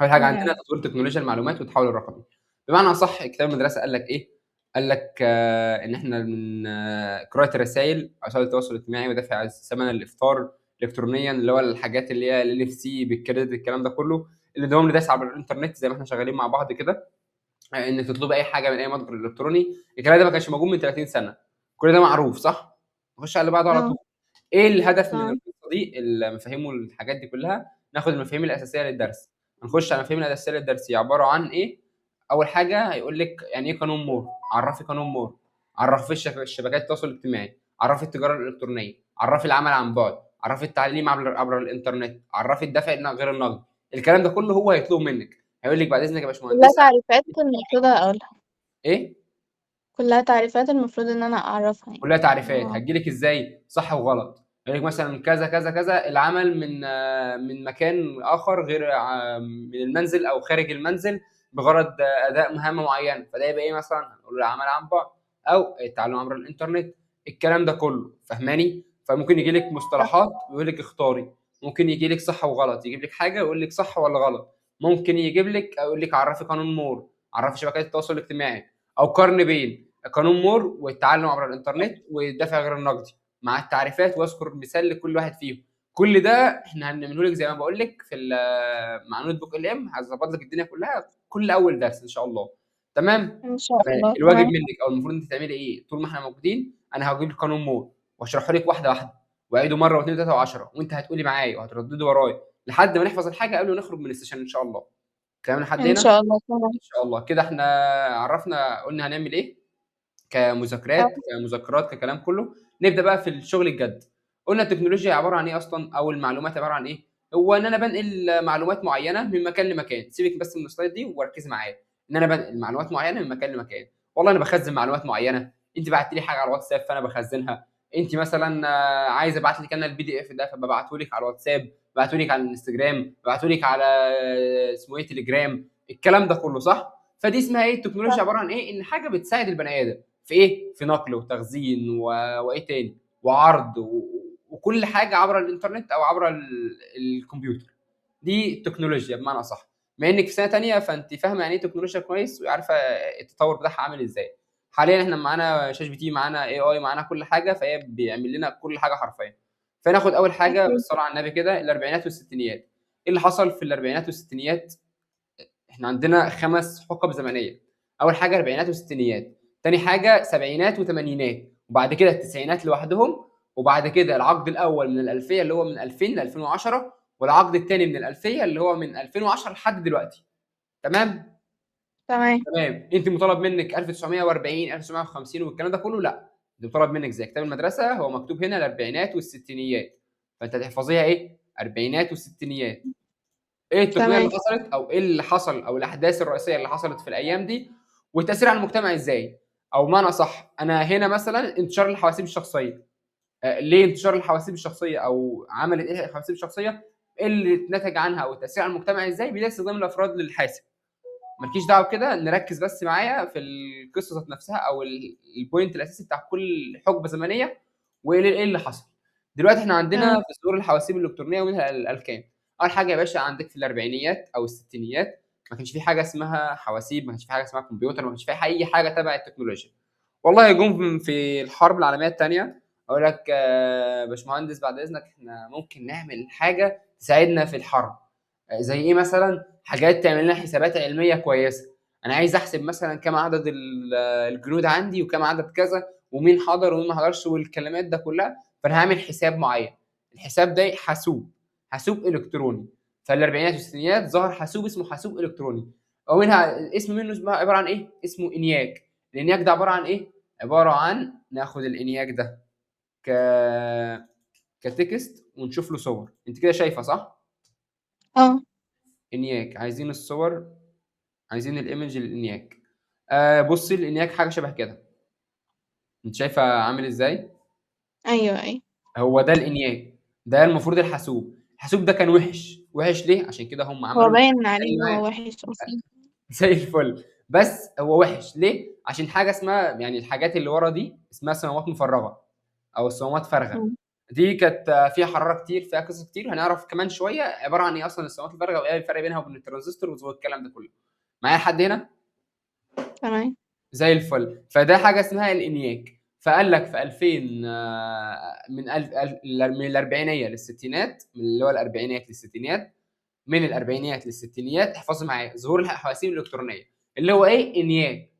اول حاجه عندنا تمام. تطوير تكنولوجيا المعلومات والتحول الرقمي. بمعنى اصح كتاب المدرسه قال لك ايه؟ قال لك ان احنا من قراءه الرسائل وسائل التواصل الاجتماعي ودفع ثمن الافطار الكترونيا، اللي هو الحاجات اللي هي ال NFC بالكريدت، الكلام ده كله اللي دوام لداس على الانترنت زي ما احنا شغالين مع بعض كده. انك تطلبي اي حاجه من اي متجر الكتروني. الكلام ده ما كانش موجود من 30 سنه. كل ده معروف صح؟ نخش على اللي بعده على اه. طول. ايه الهدف من اه. القصه دي؟ المفاهيم والحاجات دي كلها. ناخد المفاهيم الاساسيه للدرس. هنخش على المفاهيم الاساسيه للدرس، هي عباره عن ايه؟ اول حاجه هيقول لك يعني ايه قانون مور. عرفي قانون مور. عرفي الشبكات التواصل الاجتماعي. عرفي التجاره الالكترونيه. عرفي العمل عن بعد. عرفي التعليم عبر الانترنت. عرفي الدفع غير النقدي. الكلام ده كله هو هيطلبه منك. هيقول لك بعد اذنك يا كلها باشمهندسه. تعريفات المفروض اقولها. ايه؟ كلها تعريفات المفروض ان انا اعرفها كلها يعني تعريفات هتجيلك ازاي صح وغلط. يقول لك مثلا كذا كذا كذا، العمل من مكان اخر غير من المنزل او خارج المنزل بغرض اداء مهمه معينه، فده يبقى ايه مثلا؟ هنقول العمل عن بعد او التعلم عبر الانترنت. الكلام ده كله فهماني؟ فممكن يجي لك مصطلحات ويقول لك اختاري. ممكن يجي لك صح وغلط، يجيب لك حاجه ويقول لك صح ولا غلط. ممكن يجيب لك او يقول لك عرفي قانون مور. عرفي شبكات التواصل الاجتماعي. او قرن بين قانون مور والتعلم عبر الانترنت والدفع غير النقدي مع التعريفات، واذكر مثال لكل واحد فيهم. كل ده احنا هنعمله لك زي ما بقول لك في مع نوت بوك ال هظبط لك الدنيا كلها كل اول درس ان شاء الله. تمام. ان شاء الله. الواجب تمام. منك او المفروض انت تعملي ايه طول ما احنا موجودين؟ انا هجيب لك قانون مور واشرحه لك واحده واحده واعيده مره واثنين وثلاثه وعشره، وانت هتقولي معايا وهترددي ورايا لحد ما نحفظ الحاجه قبل ما نخرج من السيشن ان شاء الله. كلام لحد ان هنا؟ شاء الله. تمام. ان شاء الله كده احنا عرفنا قلنا هنعمل ايه اه. كمذكرات ككلام كله. نبدا بقى في الشغل الجد. قلنا التكنولوجيا عباره عن ايه اصلا، او المعلومات عباره عن ايه؟ هو ان انا بنقل معلومات معينه من مكان لمكان. سيبك بس من السلايد دي وركز معايا. ان انا بنقل معلومات معينه من مكان لمكان. والله انا بخزن معلومات معينه. انت بعت لي حاجه على الواتساب فانا بخزنها. انت مثلا عايز ابعت لك انا PDF ده فببعته لك على الواتساب، ببعته لك على الانستجرام، ببعته لك على اسمه ايه تليجرام. الكلام ده كله صح. فدي اسمها ايه؟ التكنولوجيا صح. عباره عن ايه؟ ان حاجه بتساعد البني ادم في ايه؟ في نقل وتخزين وايه تاني؟ وعرض وكل حاجه عبر الانترنت او عبر الكمبيوتر. دي التكنولوجيا بمعنى اصح. بما انك في سنه تانية فانت فاهمه يعني ايه تكنولوجيا كويس وعارفه التطور بتاعها عامل ازاي. حاليا احنا معانا شات جي بي تي، معانا AI، معانا كل حاجه، فهي بيعمل لنا كل حاجه حرفيا. فناخد اول حاجه اكيد. بالصلاه على النبي كده الاربعينات والستينيات. ايه اللي حصل في الاربعينات والستينيات؟ احنا عندنا 5 حقب زمنيه. اول حاجه اربعينات وستينيات. تاني حاجه سبعينات وثمانينات، وبعد كده التسعينات لوحدهم. وبعد كده العقد الاول من الالفيه اللي هو من 2000 ل 2010، والعقد الثاني من الالفيه اللي هو من 2010 لحد دلوقتي. تمام. تمام. تمام. انت مطالب منك 1940 1950 والكلام ده كله؟ لا. انت مطالب منك زي كتاب المدرسه، هو مكتوب هنا الاربعينات والستينيات. فانت هتحفظيها ايه؟ اربعينات وستينيات. ايه التقنيه اللي تمام. حصلت او ايه اللي حصل او الاحداث الرئيسيه اللي حصلت في الايام دي، والتاثير على المجتمع ازاي. او معنى صح انا هنا مثلا انتشار الحواسيب الشخصيه. ليه انتشار الحواسيب الشخصيه او عملت ايه الحواسيب الشخصيه؟ ايه اللي اتنتج عنها او التاثير على المجتمع ازاي؟ بدايه استخدام الافراد للحاسب. مالكيش دعوه كده، نركز بس معايا في القصه ذات نفسها او البوينت الاساسي بتاع كل حقبه زمنيه. وايه اللي حصل. دلوقتي احنا عندنا اه. في ظهور الحواسيب الالكترونيه ومنها الالكان. اول حاجه يا باشا عندك في الاربعينيات او الستينيات ما كانش في حاجه اسمها حواسيب، ما كانش في حاجه اسمها كمبيوتر، ما كانش في اي حاجه تبع التكنولوجيا. والله جم في الحرب العالميه الثانيه اقول لك باشمهندس بعد اذنك احنا ممكن نعمل حاجه تساعدنا في الحرب. زي ايه مثلا؟ حاجات تعمل لنا حسابات علميه كويسه. انا عايز احسب مثلا كم عدد الجنود عندي وكم عدد كذا ومين حضر ومين ما حضرش والكلمات ده كلها. فانا هعمل حساب معين. الحساب ده حاسوب الكتروني. فالاربعينات والستينيات ظهر حاسوب اسمه حاسوب الكتروني. ومنها اسم منه اسمه عباره عن ايه؟ اسمه انياك. الانياك ده عباره عن ايه؟ عباره عن ناخد الانياك ده ك كتكست ونشوف له صور. انت كده شايفه صح؟ اه. انياك عايزين الصور. عايزين الايمج الانياك. بصي الانياك حاجه شبه كده. انت شايفه عامل ازاي؟ ايوه. ايوه. هو ده الانياك. ده المفروض الحاسوب ده كان وحش. وحش ليه؟ عشان كده هم هو عملوا باين عليه اللي ان معاه. هو وحش اصلا. زي الفل. بس هو وحش ليه؟ عشان حاجه اسمها يعني الحاجات اللي ورا دي اسمها صمامات مفرغه او الصمامات فارغه. مم. دي كانت فيها حراره كتير، فيها قصص كتير، هنعرف كمان شويه عباره عن ايه اصلا الصمامات الفارغه، وايه الفرق بينها وبين الترانزستور والكلام ده كله. معايا لحد هنا؟ تمام. زي الفل. فده حاجه اسمها الانياك. فقال لك في 2000 من الاربعينيه للستينات، من اللي هو الاربعينات للستينات، من الاربعينيات للستينيات، احفظوا معايا، ظهور الحواسيب الالكترونيه اللي هو ايه؟ انياك.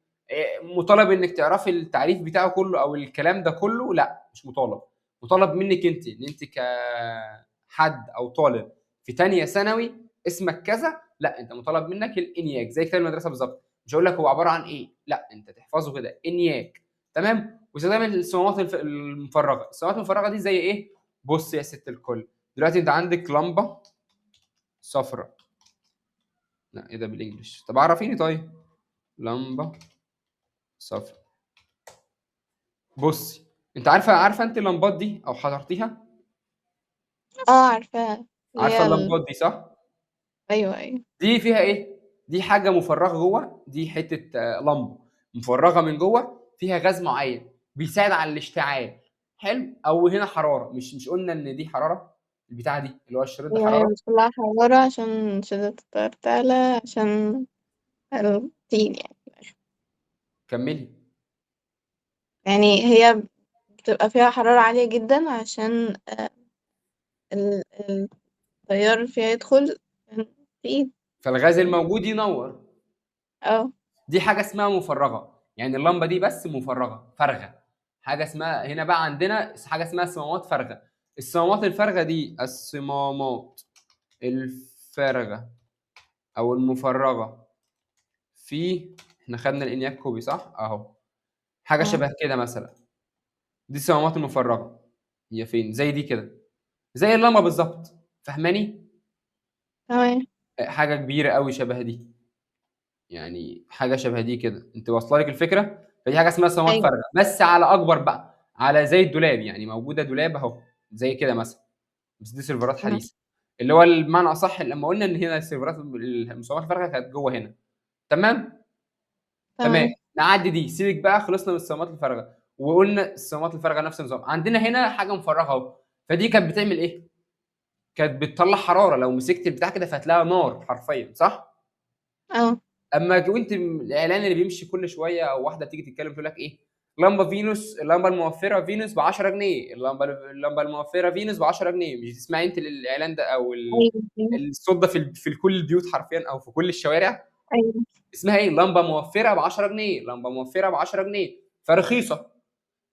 مطالب انك تعرفي التعريف بتاعه كله او الكلام ده كله؟ لا مش مطالب. مطالب منك انت، ان انت كحد او طالب في ثانيه ثانوي اسمك كذا، لا انت مطالب منك الانياك زي كتاب المدرسه بالظبط. مش هقول لك هو عباره عن ايه، لا انت تحفظه كده انياك. تمام. واستخدام الصمامات المفرغه. الصمامات المفرغه دي زي ايه؟ بص يا ست الكل، دلوقتي انت عندك لمبه صفراء. لا ايه ده بالانجلش؟ طب عرفيني طيب. لمبه صفراء. بصي، انت عارفه انت اللمبات دي او حضرتيها؟ عارفاها، اللي عارفه هي اللمبات دي صح؟ أيوه، أيوه. دي فيها ايه؟ دي حاجه مفرغه جوه، دي حته لمبه مفرغه من جوه، فيها غاز معين بيساعد على الاشتعال. حلو. او هنا حراره، مش قلنا ان دي حراره؟ البتاعه دي اللي هو الشريط ده أيوه، هي حراره. بتطلع حرارة عشان شدة التيار تعلى، عشان الروتين يعني. كملي. يعني هي بتبقى فيها حرارة عالية جدا عشان ال- التيار فيها يدخل تقيل. فالغاز الموجود ينور. اه. دي حاجه اسمها مفرغه، يعني اللمبه دي بس مفرغه فارغه. حاجه اسمها هنا بقى عندنا حاجه اسمها صمامات فارغه. الصمامات الفارغه دي، الصمامات الفارغه او المفرغه، في احنا خدنا الانياك كوبي صح اهو، حاجه اه. شبه كده مثلا. دي الصمامات المفرغه. هي فين؟ زي دي كده، زي اللمبه بالظبط. فاهماني؟ تمام. حاجه كبيره قوي شبه دي، يعني حاجه شبه دي كده. انت واصله لك الفكره؟ فدي حاجه اسمها صمامات أيوه. فارغه، بس على اكبر بقى، على زي الدولاب، يعني موجوده دولاب اهو زي كده مثلا. بس دي سيرفرات اه. حديثه. اللي هو المعنى اصح لما قلنا ان هنا السيرفرات المصممات الفارغه كانت جوه هنا. تمام. تمام. تمام. نعدي دي، سيبك بقى، خلصنا من الصمامات الفارغه. وقلنا الصمامات الفارغه نفس النظام. عندنا هنا حاجه مفرغه اهو. فدي كانت بتعمل ايه؟ كانت بتطلع حراره، لو مسكت البتاع كده فهتلاقيها نار حرفيا صح؟ اه. اما وانت الاعلان اللي بيمشي كل شويه او واحده بتيجي تتكلم تقول لك ايه؟ لمبه فينوس، اللمبه الموفره فينوس ب 10 جنيه، اللمبه الموفره فينوس ب 10 جنيه. مش تسمعي انت الاعلان ده او أيوه، أيوه. الصوت ده في كل البيوت حرفيا او في كل الشوارع؟ أيوه. اسمها ايه؟ لمبه موفره ب 10 جنيه، لمبه موفره ب 10 جنيه. فرخيصه،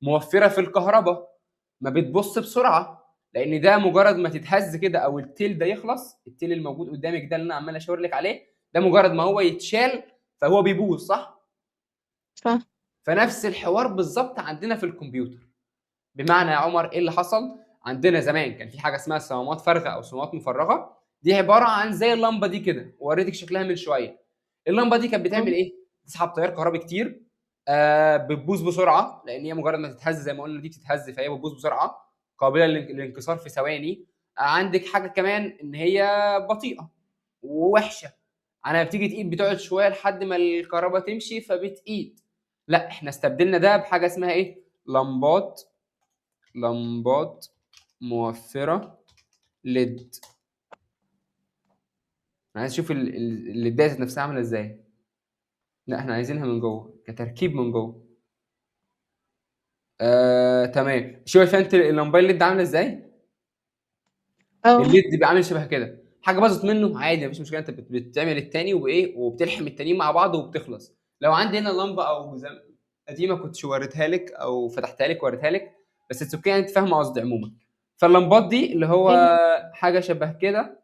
موفره في الكهرباء، ما بتبص بسرعه، لان ده مجرد ما تتهز كده او التيل ده يخلص، التيل الموجود قدامك ده اللي انا عمال اشاور لك عليه، ده مجرد ما هو يتشال فهو بيبوظ صح؟ صح. فنفس الحوار بالظبط عندنا في الكمبيوتر. بمعنى يا عمر ايه اللي حصل؟ عندنا زمان كان في حاجه اسمها صمامات فارغه او صمامات مفرغه. دي عباره عن زي اللمبه دي كده، وريتك شكلها من شويه. اللمبه دي كانت اه. بتعمل ايه؟ تسحب تيار كهربي كتير، بتبوظ بسرعه، لان هي مجرد ما تتهز زي ما قلنا دي بتتهز، فهي بتبوظ بسرعه، قابله للانكسار في ثواني. عندك حاجه كمان ان هي بطيئه ووحشه، انا بتيجي تقيد بتقعد شويه لحد ما الكهرباء تمشي فبتقيد. لا احنا استبدلنا ده بحاجه اسمها ايه؟ لمبات موفره ليد. انا عايز اشوف الليدات نفسها عامله ازاي. لا احنا عايزينها من جوه كتركيب من جوه. تمام. شوف انت اللمبايه الليد عامله ازاي. اه. الليد بيبقى عامل شبه كده. حاجه باظت منه عادي مفيش مشكله، انت بتعمل التاني وايه وبتلحم التانيين مع بعض وبتخلص. لو عندي هنا لمبه او قديمه كنت وريتها لك او فتحتها لك وريتها لك، بس اتس اوكي انت فاهمه قصدي عموما. فاللمبات دي اللي هو أيوه. حاجه شبه كده،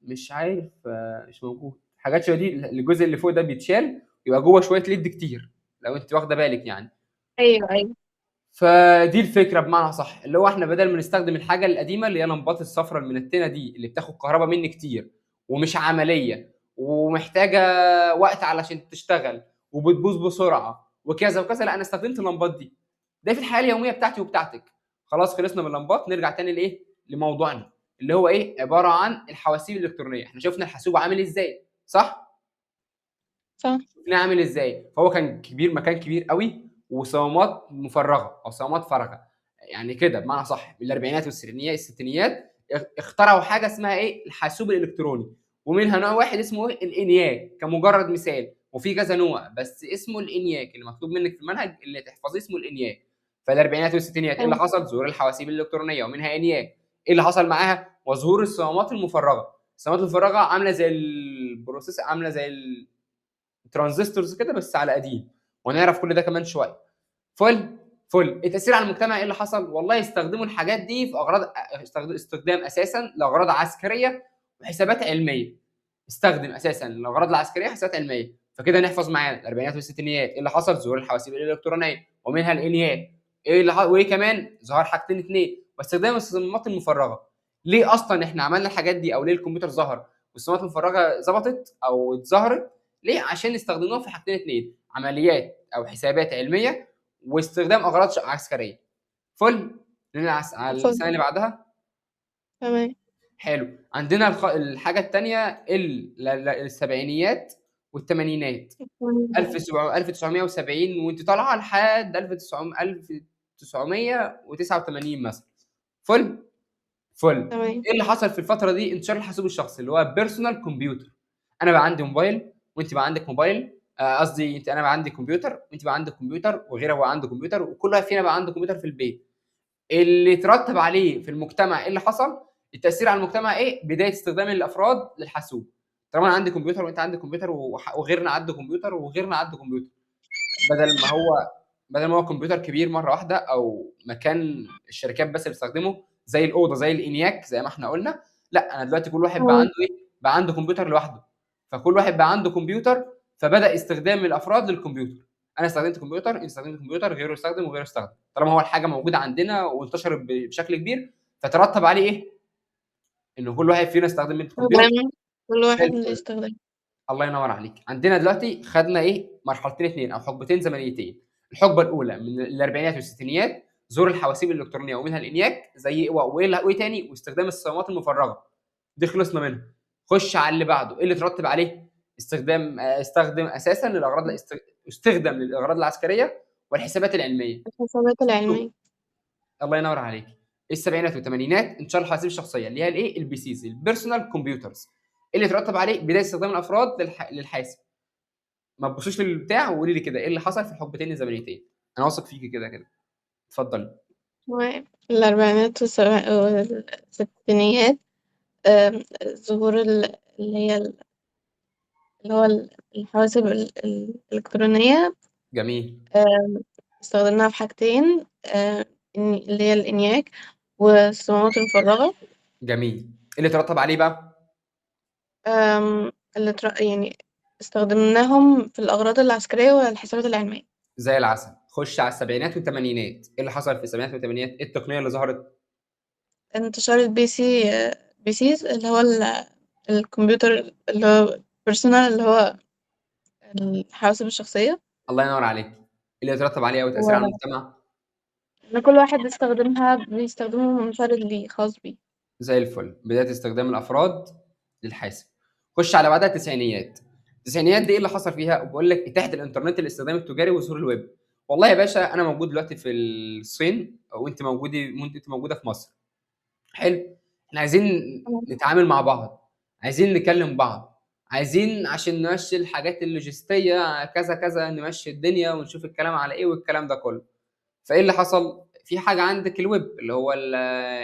مش عارف مش موجود حاجات شبه دي. الجزء اللي فوق ده بيتشال، يبقى جوه شويه ليد كتير، لو انت واخده بالك يعني. أيوه. أيوه. فدي الفكره بمعنى صح، اللي هو احنا بدل ما نستخدم الحاجه القديمه اللي هي لمبات الصفرة المنتنه دي اللي بتاخد كهرباء مني كتير ومش عمليه ومحتاجه وقت علشان تشتغل وبتبوظ بسرعه وكذا وكذا، لا انا استخدمت اللمبات دي. ده في الحياه اليوميه بتاعتي وبتاعتك. خلاص خلصنا من اللمبات، نرجع تاني لايه؟ لموضوعنا اللي هو ايه؟ عباره عن الحواسيب الالكترونيه. احنا شفنا الحاسوب عامل ازاي صح؟ صح. شفناه عامل ازاي. فهو كان كبير، مكان كبير قوي، وصمامات مفرغه او صمامات فارغه. يعني كده بمعنى صح من الاربعينات والستينيات اخترعوا حاجه اسمها ايه؟ الحاسوب الالكتروني، ومنها نوع واحد اسمه ايه؟ الانياك كمجرد مثال، وفي كذا نوع بس اسمه الانياك اللي مطلوب منك في المنهج اللي تحفظيه اسمه الانياك. فالاربعينات والستينيات ايه اللي حلو. حصل؟ ظهور الحواسيب الالكترونيه ومنها انياك. ايه اللي حصل معاها؟ وظهور الصمامات المفرغه. الصمامات المفرغه عامله زي البروسيس، عامله زي الترانزستورز كده بس على قديم، وهنعرف كل ده كمان شويه. فل التاثير على المجتمع ايه اللي حصل؟ والله يستخدموا الحاجات دي في اغراض، استخدام اساسا لاغراض عسكريه وحسابات علميه. استخدم اساسا الاغراض العسكريه وحسابات علميه. فكده نحفظ معانا الاربعينات والستينيات ايه اللي حصل؟ ظهور الحواسيب الالكترونيه ومنها الانياك. ايه اللي وايه كمان؟ ظهر حاجتين اثنين، واستخدام الصمامات المفرغه. ليه اصلا احنا عملنا الحاجات دي؟ او ليه الكمبيوتر ظهر والصمامات المفرغه ظبطت او اتظهرت؟ ليه؟ عشان استخدموها في حاجتين اثنين، عمليات او حسابات علميه واستخدام اغراض عسكريه. فل ننقل على السنه اتفضل. اللي بعدها. تمام. حلو. عندنا الحاجه الثانيه السبعينيات والثمانينات. 1970 وانت طالعه لحد 1989 مثلا. فل تمام. ايه اللي حصل في الفتره دي؟ انتشار الحاسوب الشخصي اللي هو بيرسونال كمبيوتر. انا بقى عندي موبايل وانت بقى عندك موبايل، قصدي انت، انا بقى عندي كمبيوتر وانت بقى عندك كمبيوتر وغيره بقى عنده كمبيوتر، وكل واحد فينا بقى عنده كمبيوتر في البيت. اللي ترتب عليه في المجتمع ايه اللي حصل؟ التاثير على المجتمع ايه؟ بدايه استخدام الافراد للحاسوب. طالما انا عندي كمبيوتر وانت عندك كمبيوتر وغيرنا عنده كمبيوتر وغيرنا عنده كمبيوتر، بدل ما هو كمبيوتر كبير مره واحده او مكان الشركات بس اللي بتستخدمه زي الاوضه زي الانياك زي ما احنا قلنا، لا انا دلوقتي كل واحد بقى تمام. عنده ايه؟ بقى عنده كمبيوتر لوحده. فكل واحد بقى عنده كمبيوتر، فبدا استخدام الافراد للكمبيوتر. انا استخدمت كمبيوتر، انت استخدمت كمبيوتر، غيره يستخدم وغيره يستخدم. طالما هو الحاجه موجوده عندنا وانتشرت بشكل كبير، فترتب عليه ايه؟ ان كل واحد فينا استخدم الكمبيوتر. تمام. كل زي واحد الفل. يستخدم. الله ينور عليك. عندنا دلوقتي خدنا ايه؟ مرحلتين اثنين او حقبتين زمنيتين. الحقبه الاولى من الاربعينات والستينيات، ظهور الحواسيب الالكترونيه ومنها الانياك زي وايه تاني؟ واستخدام الصمامات المفرغه. دي خلصنا منها. خش على اللي بعده. ايه اللي ترتب عليه؟ استخدم اساسا للاغراض استخدم للاغراض العسكريه والحسابات العلميه. الحسابات شوف. العلمية. الله ينور عليك. السبعينات والثمانينات انتشار الحواسيب الشخصيه اللي هي الايه؟ البي سيز، البيرسونال كمبيوترز. اللي ترتب عليه بدايه استخدام الافراد للحاسب. ما تبصيش للبتاع وقولي لي كده ايه اللي حصل في الحقبتين الزمنيتين. انا واثق فيكي كده كده. اتفضلي. تمام. الأربعينات والستينيات، ظهور اللي هي اللي هو الحواسب الإلكترونية. جميل. آم، استخدمناها في حاجتين، اللي هي الإنياك والصمامات المفرغة. جميل. ايه اللي ترتب عليه بقى؟ يعني استخدمناهم في الأغراض العسكرية والحسابات العلمية. زي العسل. خش على السبعينات والثمانينات. ايه اللي حصل في السبعينات والثمانينات؟ ايه التقنيه اللي ظهرت؟ انتشار بي سيز، اللي هو الكمبيوتر اللي هو بيرسونال، اللي هو الحواسب الشخصية. الله ينور عليك. ايه اللي يترتب عليه او تاثير على وإن المجتمع؟ كل واحد بيستخدمه منفرد ليه، خاص بيه. زي الفل. بدايه استخدام الافراد للحاسب. خش على بعدها التسعينيات. التسعينيات دي ايه اللي حصل فيها؟ بقول لك اتاحه الانترنت للاستخدام التجاري وظهور الويب. والله يا باشا انا موجود دلوقتي في الصين وانت موجوده في مصر. حلو. احنا عايزين نتعامل مع بعض، عايزين نكلم بعض، عايزين عشان نمشي الحاجات اللوجستيه كذا كذا، نمشي الدنيا ونشوف الكلام على ايه والكلام ده كله. فايه اللي حصل؟ في حاجه عندك الويب اللي هو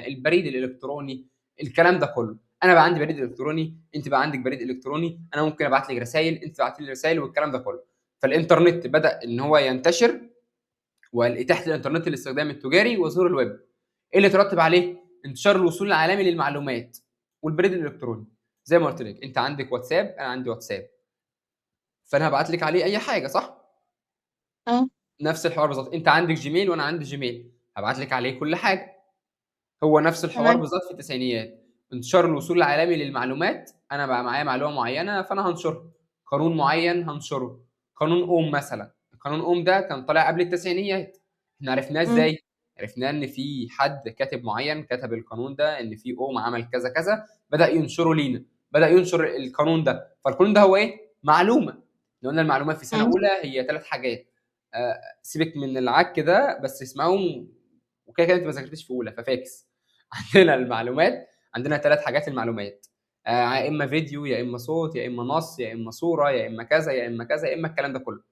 البريد الالكتروني. الكلام ده كله. انا بقى عندي بريد الكتروني، انت بقى عندك بريد الكتروني، انا ممكن ابعت لك رسائل، انت تبعت لي رسائل والكلام ده كله. فالانترنت بدا ان هو ينتشر، والاتاحه الانترنت للاستخدام التجاري وظهور الويب. ايه اللي ترتب عليه؟ انتشار الوصول العالمي للمعلومات والبريد الالكتروني. زي ما قلت لك، انت عندك واتساب، انا عندي واتساب، فانا هبعت لك عليه اي حاجه، صح؟ اه. نفس الحوار بالظبط. انت عندك جيميل وانا عندي جيميل، هبعت لك عليه كل حاجه. هو نفس الحوار تمام. بالظبط في التسعينيات. انتشار الوصول العالمي للمعلومات. انا بقى معايا معلومه معينه فانا هنشرها. قانون معين هنشره. قانون اوم مثلا. قانون اوم ده كان طالع قبل التسعينيات. احنا عرفناه مم. ازاي؟ عرفناه ان في حد كاتب معين كتب القانون ده، ان في اوم عمل كذا كذا، بدا ينشره لينا، بدا ينشر القانون ده. فالقانون ده هو ايه؟ معلومه. لو قلنا المعلومات في سنه مم. اولى هي ثلاث حاجات. سيبك من العك ده بس اسمعهم وكده كده انت ما ذاكرتش في اولى ففاكس. عندنا المعلومات، عندنا 3 حاجات المعلومات، يا اما فيديو يا اما صوت يا اما نص يا اما صوره يا اما كذا يا اما كذا يا اما الكلام ده كله.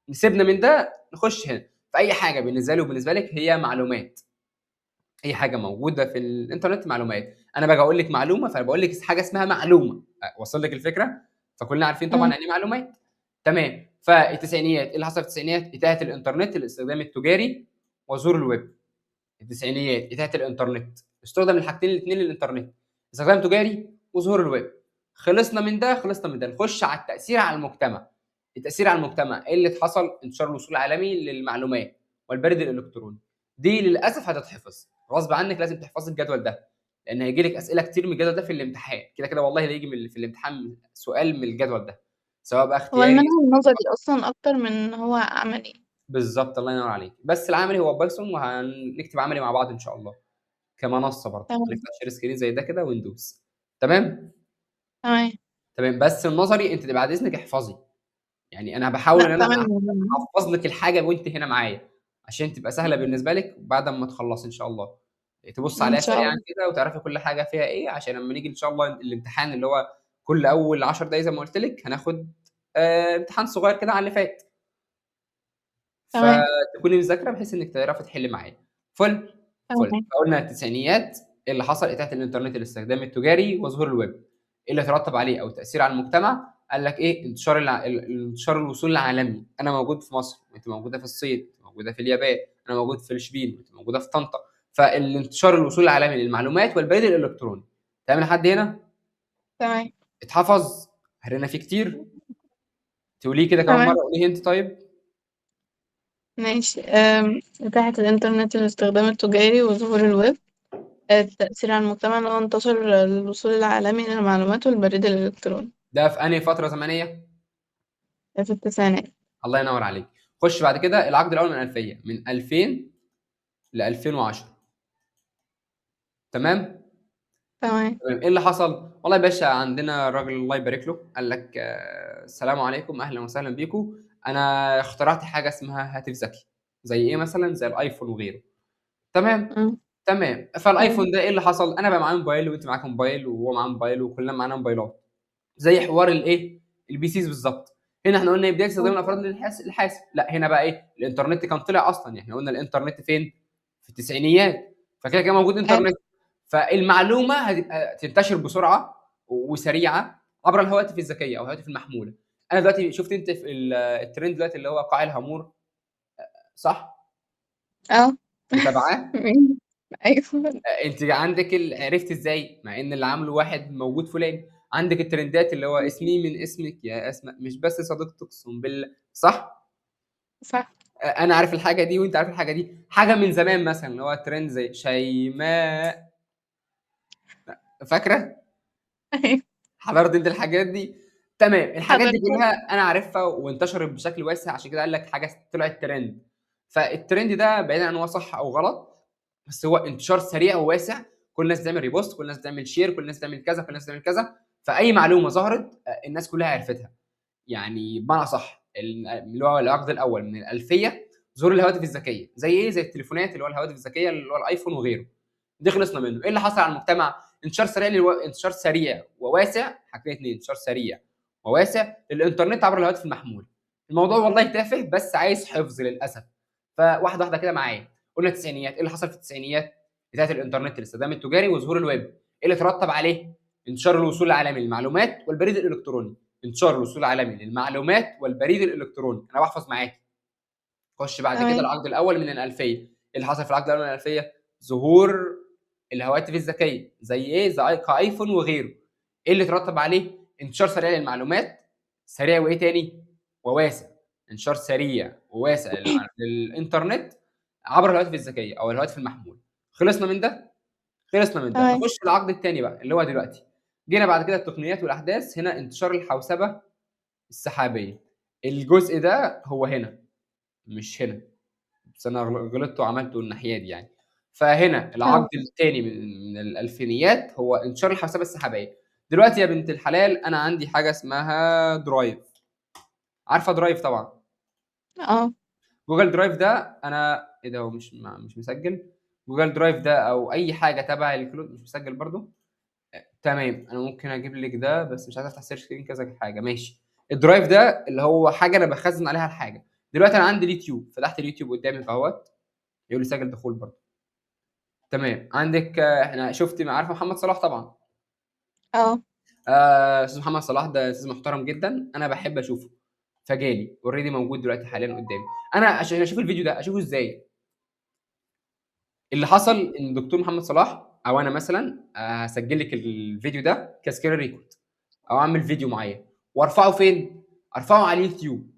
نسيبنا من ده نخش هنا. فاي حاجه بالنسبه لي وبالنسبه لك هي معلومات. اي حاجه موجوده في الانترنت معلومات. انا باجي اقول لك معلومه فانا بقول لك حاجه اسمها معلومه. وصل لك الفكره؟ فكلنا عارفين طبعا مم. يعني ايه معلومات. تمام. فالتسعينيات ايه اللي حصل في التسعينيات؟ اتاحه الانترنت للاستخدام التجاري وظهور الويب. التسعينيات اتاحه الانترنت، استخدم الحاجتين الاثنين للانترنت، استخدام تجاري وظهور الويب. خلصنا من ده، خلصنا من ده، نخش على التاثير على المجتمع. التاثير على المجتمع ايه اللي حصل؟ انتشار الوصول العالمي للمعلومات والبريد الالكتروني. دي للاسف هتتحفظ غصب عنك، لازم تحفظي الجدول ده، لان هيجي لك اسئله كتير من الجدول ده في الامتحان كده كده والله. هيجي في الامتحان سؤال من الجدول ده، سواء بقى هو اختياري. المنهج النظري أصلا أكتر من هو عملي. بالظبط، الله ينور عليك. بس العملي هو بايثون، وهنكتب عملي مع بعض ان شاء الله كمنصه برضه. تمام. هنفتح شير سكرين زي ده كده وندوس. تمام. تمام. تمام. بس النظري انت بعد اذنك احفظي. يعني انا بحاول لا ان انا تمام. احفظ لك الحاجه وانت هنا معايا عشان تبقى سهله بالنسبه لك بعد ما تخلص ان شاء الله. تبص إن عليها شاء سريعا الله. كده وتعرفي كل حاجه فيها ايه، عشان لما نيجي ان شاء الله الامتحان اللي هو كل اول 10 دقايق زي ما قلت لك هناخد امتحان صغير كده عن اللي فات. تمام. فتكوني مذاكره بحيث انك تعرفي تحلي معايا. فل فل. تمام. فقلنا التسعينيات إيه اللي حصل؟ اتاحه الانترنت للاستخدام التجاري وظهور الويب. ايه اللي ترتب عليه او تاثير على المجتمع؟ قال لك ايه؟ انتشار الوصول العالمي. انا موجود في مصر وانت موجوده في الصين، انت موجوده في اليابان، انا موجود في الفلبين وانت موجوده في طنطا. فالانتشار الوصول العالمي للمعلومات والبريد الالكتروني. تمام لحد هنا؟ تمام. اتحفظ؟ هرينا فيه كتير. تقوليه كده كمان مره، تمام. قوليه انت طيب. ماشي. إتاحة الإنترنت للاستخدام التجاري وظهور الويب. التأثير على المجتمع اللي هو انتشر الوصول العالمي للمعلومات والبريد الإلكتروني. ده في انهي فتره زمنيه؟ في التسعينات. الله ينور عليك. خش بعد كده العقد الاول من الالفيه، من 2000 ل 2010. تمام. تمام. تمام. ايه اللي حصل؟ والله يا باشا عندنا الراجل الله يبارك له قال لك السلام عليكم اهلا وسهلا بيكم. انا اخترعت حاجه اسمها هاتف ذكي. زي ايه مثلا؟ زي الايفون وغيره. تمام. مم. تمام. تمام. فالايفون ده ايه اللي حصل؟ انا بقى معايا موبايل وانت معاك موبايل وهو معاه موبايل وكلنا معانا موبايلات. زي حوار الايه؟ البي سيز بالظبط. هنا احنا قلنا بدايه استخدام الافراد للحاسب. لا هنا بقى ايه؟ الانترنت كان طلع اصلا. يعني احنا قلنا الانترنت فين؟ في التسعينيات. فكده كده موجود حلو. انترنت. فالمعلومه هتبقى تنتشر بسرعه وسريعه عبر الهواتف الذكيه او الهواتف المحموله. انا دلوقتي شفت انت في الترند دلوقتي اللي هو قاع الهامور، صح؟ اه. متابعاه؟ ايوه. انت عندك عرفت ازاي مع ان اللي عامله واحد موجود فلان؟ عندك الترندات اللي هو اسمي من اسمك يا اسماء مش بس صديقتك، اقسم بالله، صح؟ صح. انا عارف الحاجه دي وانت عارف الحاجه دي. حاجه من زمان مثلا اللي هو ترند زي شيماء، فاكره؟ ايوه. حضرت انت الحاجات دي؟ تمام. الحاجات دي حضرتك. كلها انا عارفها وانتشرت بشكل واسع، عشان كده قال لك حاجه طلعت ترند. فالترند ده بعيدا عن هو صح او غلط، بس هو انتشار سريع وواسع. كل الناس بتعمل ريبوست، كل الناس بتعمل شير، كل الناس بتعمل كذا، كل الناس بتعمل كذا. فاي معلومه ظهرت الناس كلها عرفتها. يعني بمعنى صح اللي هو العقد الاول من الالفيه ظهور الهواتف الذكيه. زي ايه؟ زي التليفونات اللي هو الهواتف الذكيه اللي هو الايفون وغيره. دي خلصنا منه. ايه اللي حصل على المجتمع؟ انتشار سريع وواسع. حاجتين اتنين: انتشار سريع وواسع للانترنت عبر الهواتف المحموله. الموضوع والله تافه بس عايز حفظ للاسف. فواحده واحده كده معايا. قلنا التسعينيات. ايه اللي حصل في التسعينيات؟ بدايه الانترنت للاستخدام التجاري وظهور الويب. ايه اللي ترتب عليه؟ انتشار الوصول العالمي للمعلومات والبريد الالكتروني. انتشار الوصول العالمي للمعلومات والبريد الالكتروني. انا بحفظ معاك. خش بعد كده تمام. العقد الاول من الالفيه. ايه اللي حصل في العقد الاول من الالفيه؟ ظهور الهواتف الذكيه. زي ايه؟ زي كايفون وغيره. ايه اللي ترتب عليه؟ انتشار سريع للمعلومات. سريع وايه تاني؟ وواسع. انتشار سريع وواسع للانترنت عبر الهواتف الذكيه او الهواتف المحموله. خلصنا من ده. خلصنا من ده. تمام. نخش في العقد الثاني بقى اللي هو دلوقتي. جينا بعد كده التقنيات والاحداث. هنا انتشار الحوسبه السحابيه. الجزء ده هو هنا مش هنا، بس انا غلطت وعملته الناحيه دي يعني. فهنا العقد تمام. الثاني من الالفينيات هو انتشار الحوسبه السحابيه. دلوقتي يا بنت الحلال انا عندي حاجه اسمها درايف. عارفه درايف طبعا؟ اه. جوجل درايف ده انا ايه ده؟ هو مش مسجل. جوجل درايف ده او اي حاجه تبع الكلود مش مسجل برضو. تمام، انا ممكن اجيب لك ده بس مش عايز افتح سيرش سكرين كذا حاجه. ماشي. الدرايف ده اللي هو حاجه انا بخزن عليها الحاجه. دلوقتي انا عندي اليوتيوب، فتحت اليوتيوب قدامي اهوت، يقول لي سجل دخول برضه. تمام. عندك احنا شفت عارفه محمد صلاح طبعا. اه. استاذ محمد صلاح ده استاذ محترم جدا، انا بحب اشوفه. فجالي اوريدي موجود دلوقتي حاليا قدامي. انا عشان اشوف الفيديو ده اشوفه ازاي؟ اللي حصل ان الدكتور محمد صلاح او انا مثلا هسجل لك الفيديو ده كسكرين ريكورد، او اعمل فيديو معين وارفعه فين؟ ارفعه على اليوتيوب.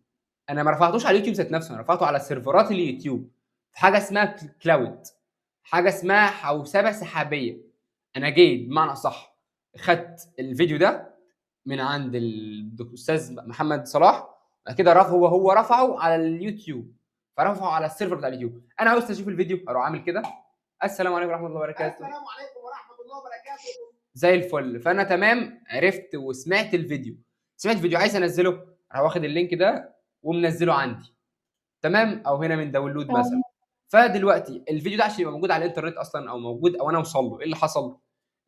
انا ما رفعتوش على اليوتيوب ذات نفسه، انا رفعته على سيرفرات اليوتيوب في حاجه اسمها كلاود، حاجه اسمها حوسبه سحابيه. انا جيت بمعنى صح خدت الفيديو ده من عند الاستاذ محمد صلاح، بعد كده هو رفعه على اليوتيوب، فرفعه على السيرفر بتاع اليوتيوب. انا عاوز اشوف الفيديو اروح عامل كده، السلام عليكم ورحمه الله وبركاته. السلام عليكم ورحمه الله وبركاته. زي الفل. فانا تمام عرفت وسمعت الفيديو. سمعت الفيديو عايز انزله، اروح واخد اللينك ده ومنزله عندي. تمام، او هنا من داونلود مثلا. اه. فدلوقتي الفيديو ده عشان يبقى موجود على الانترنت اصلا او موجود او انا اوصل له، ايه اللي حصل؟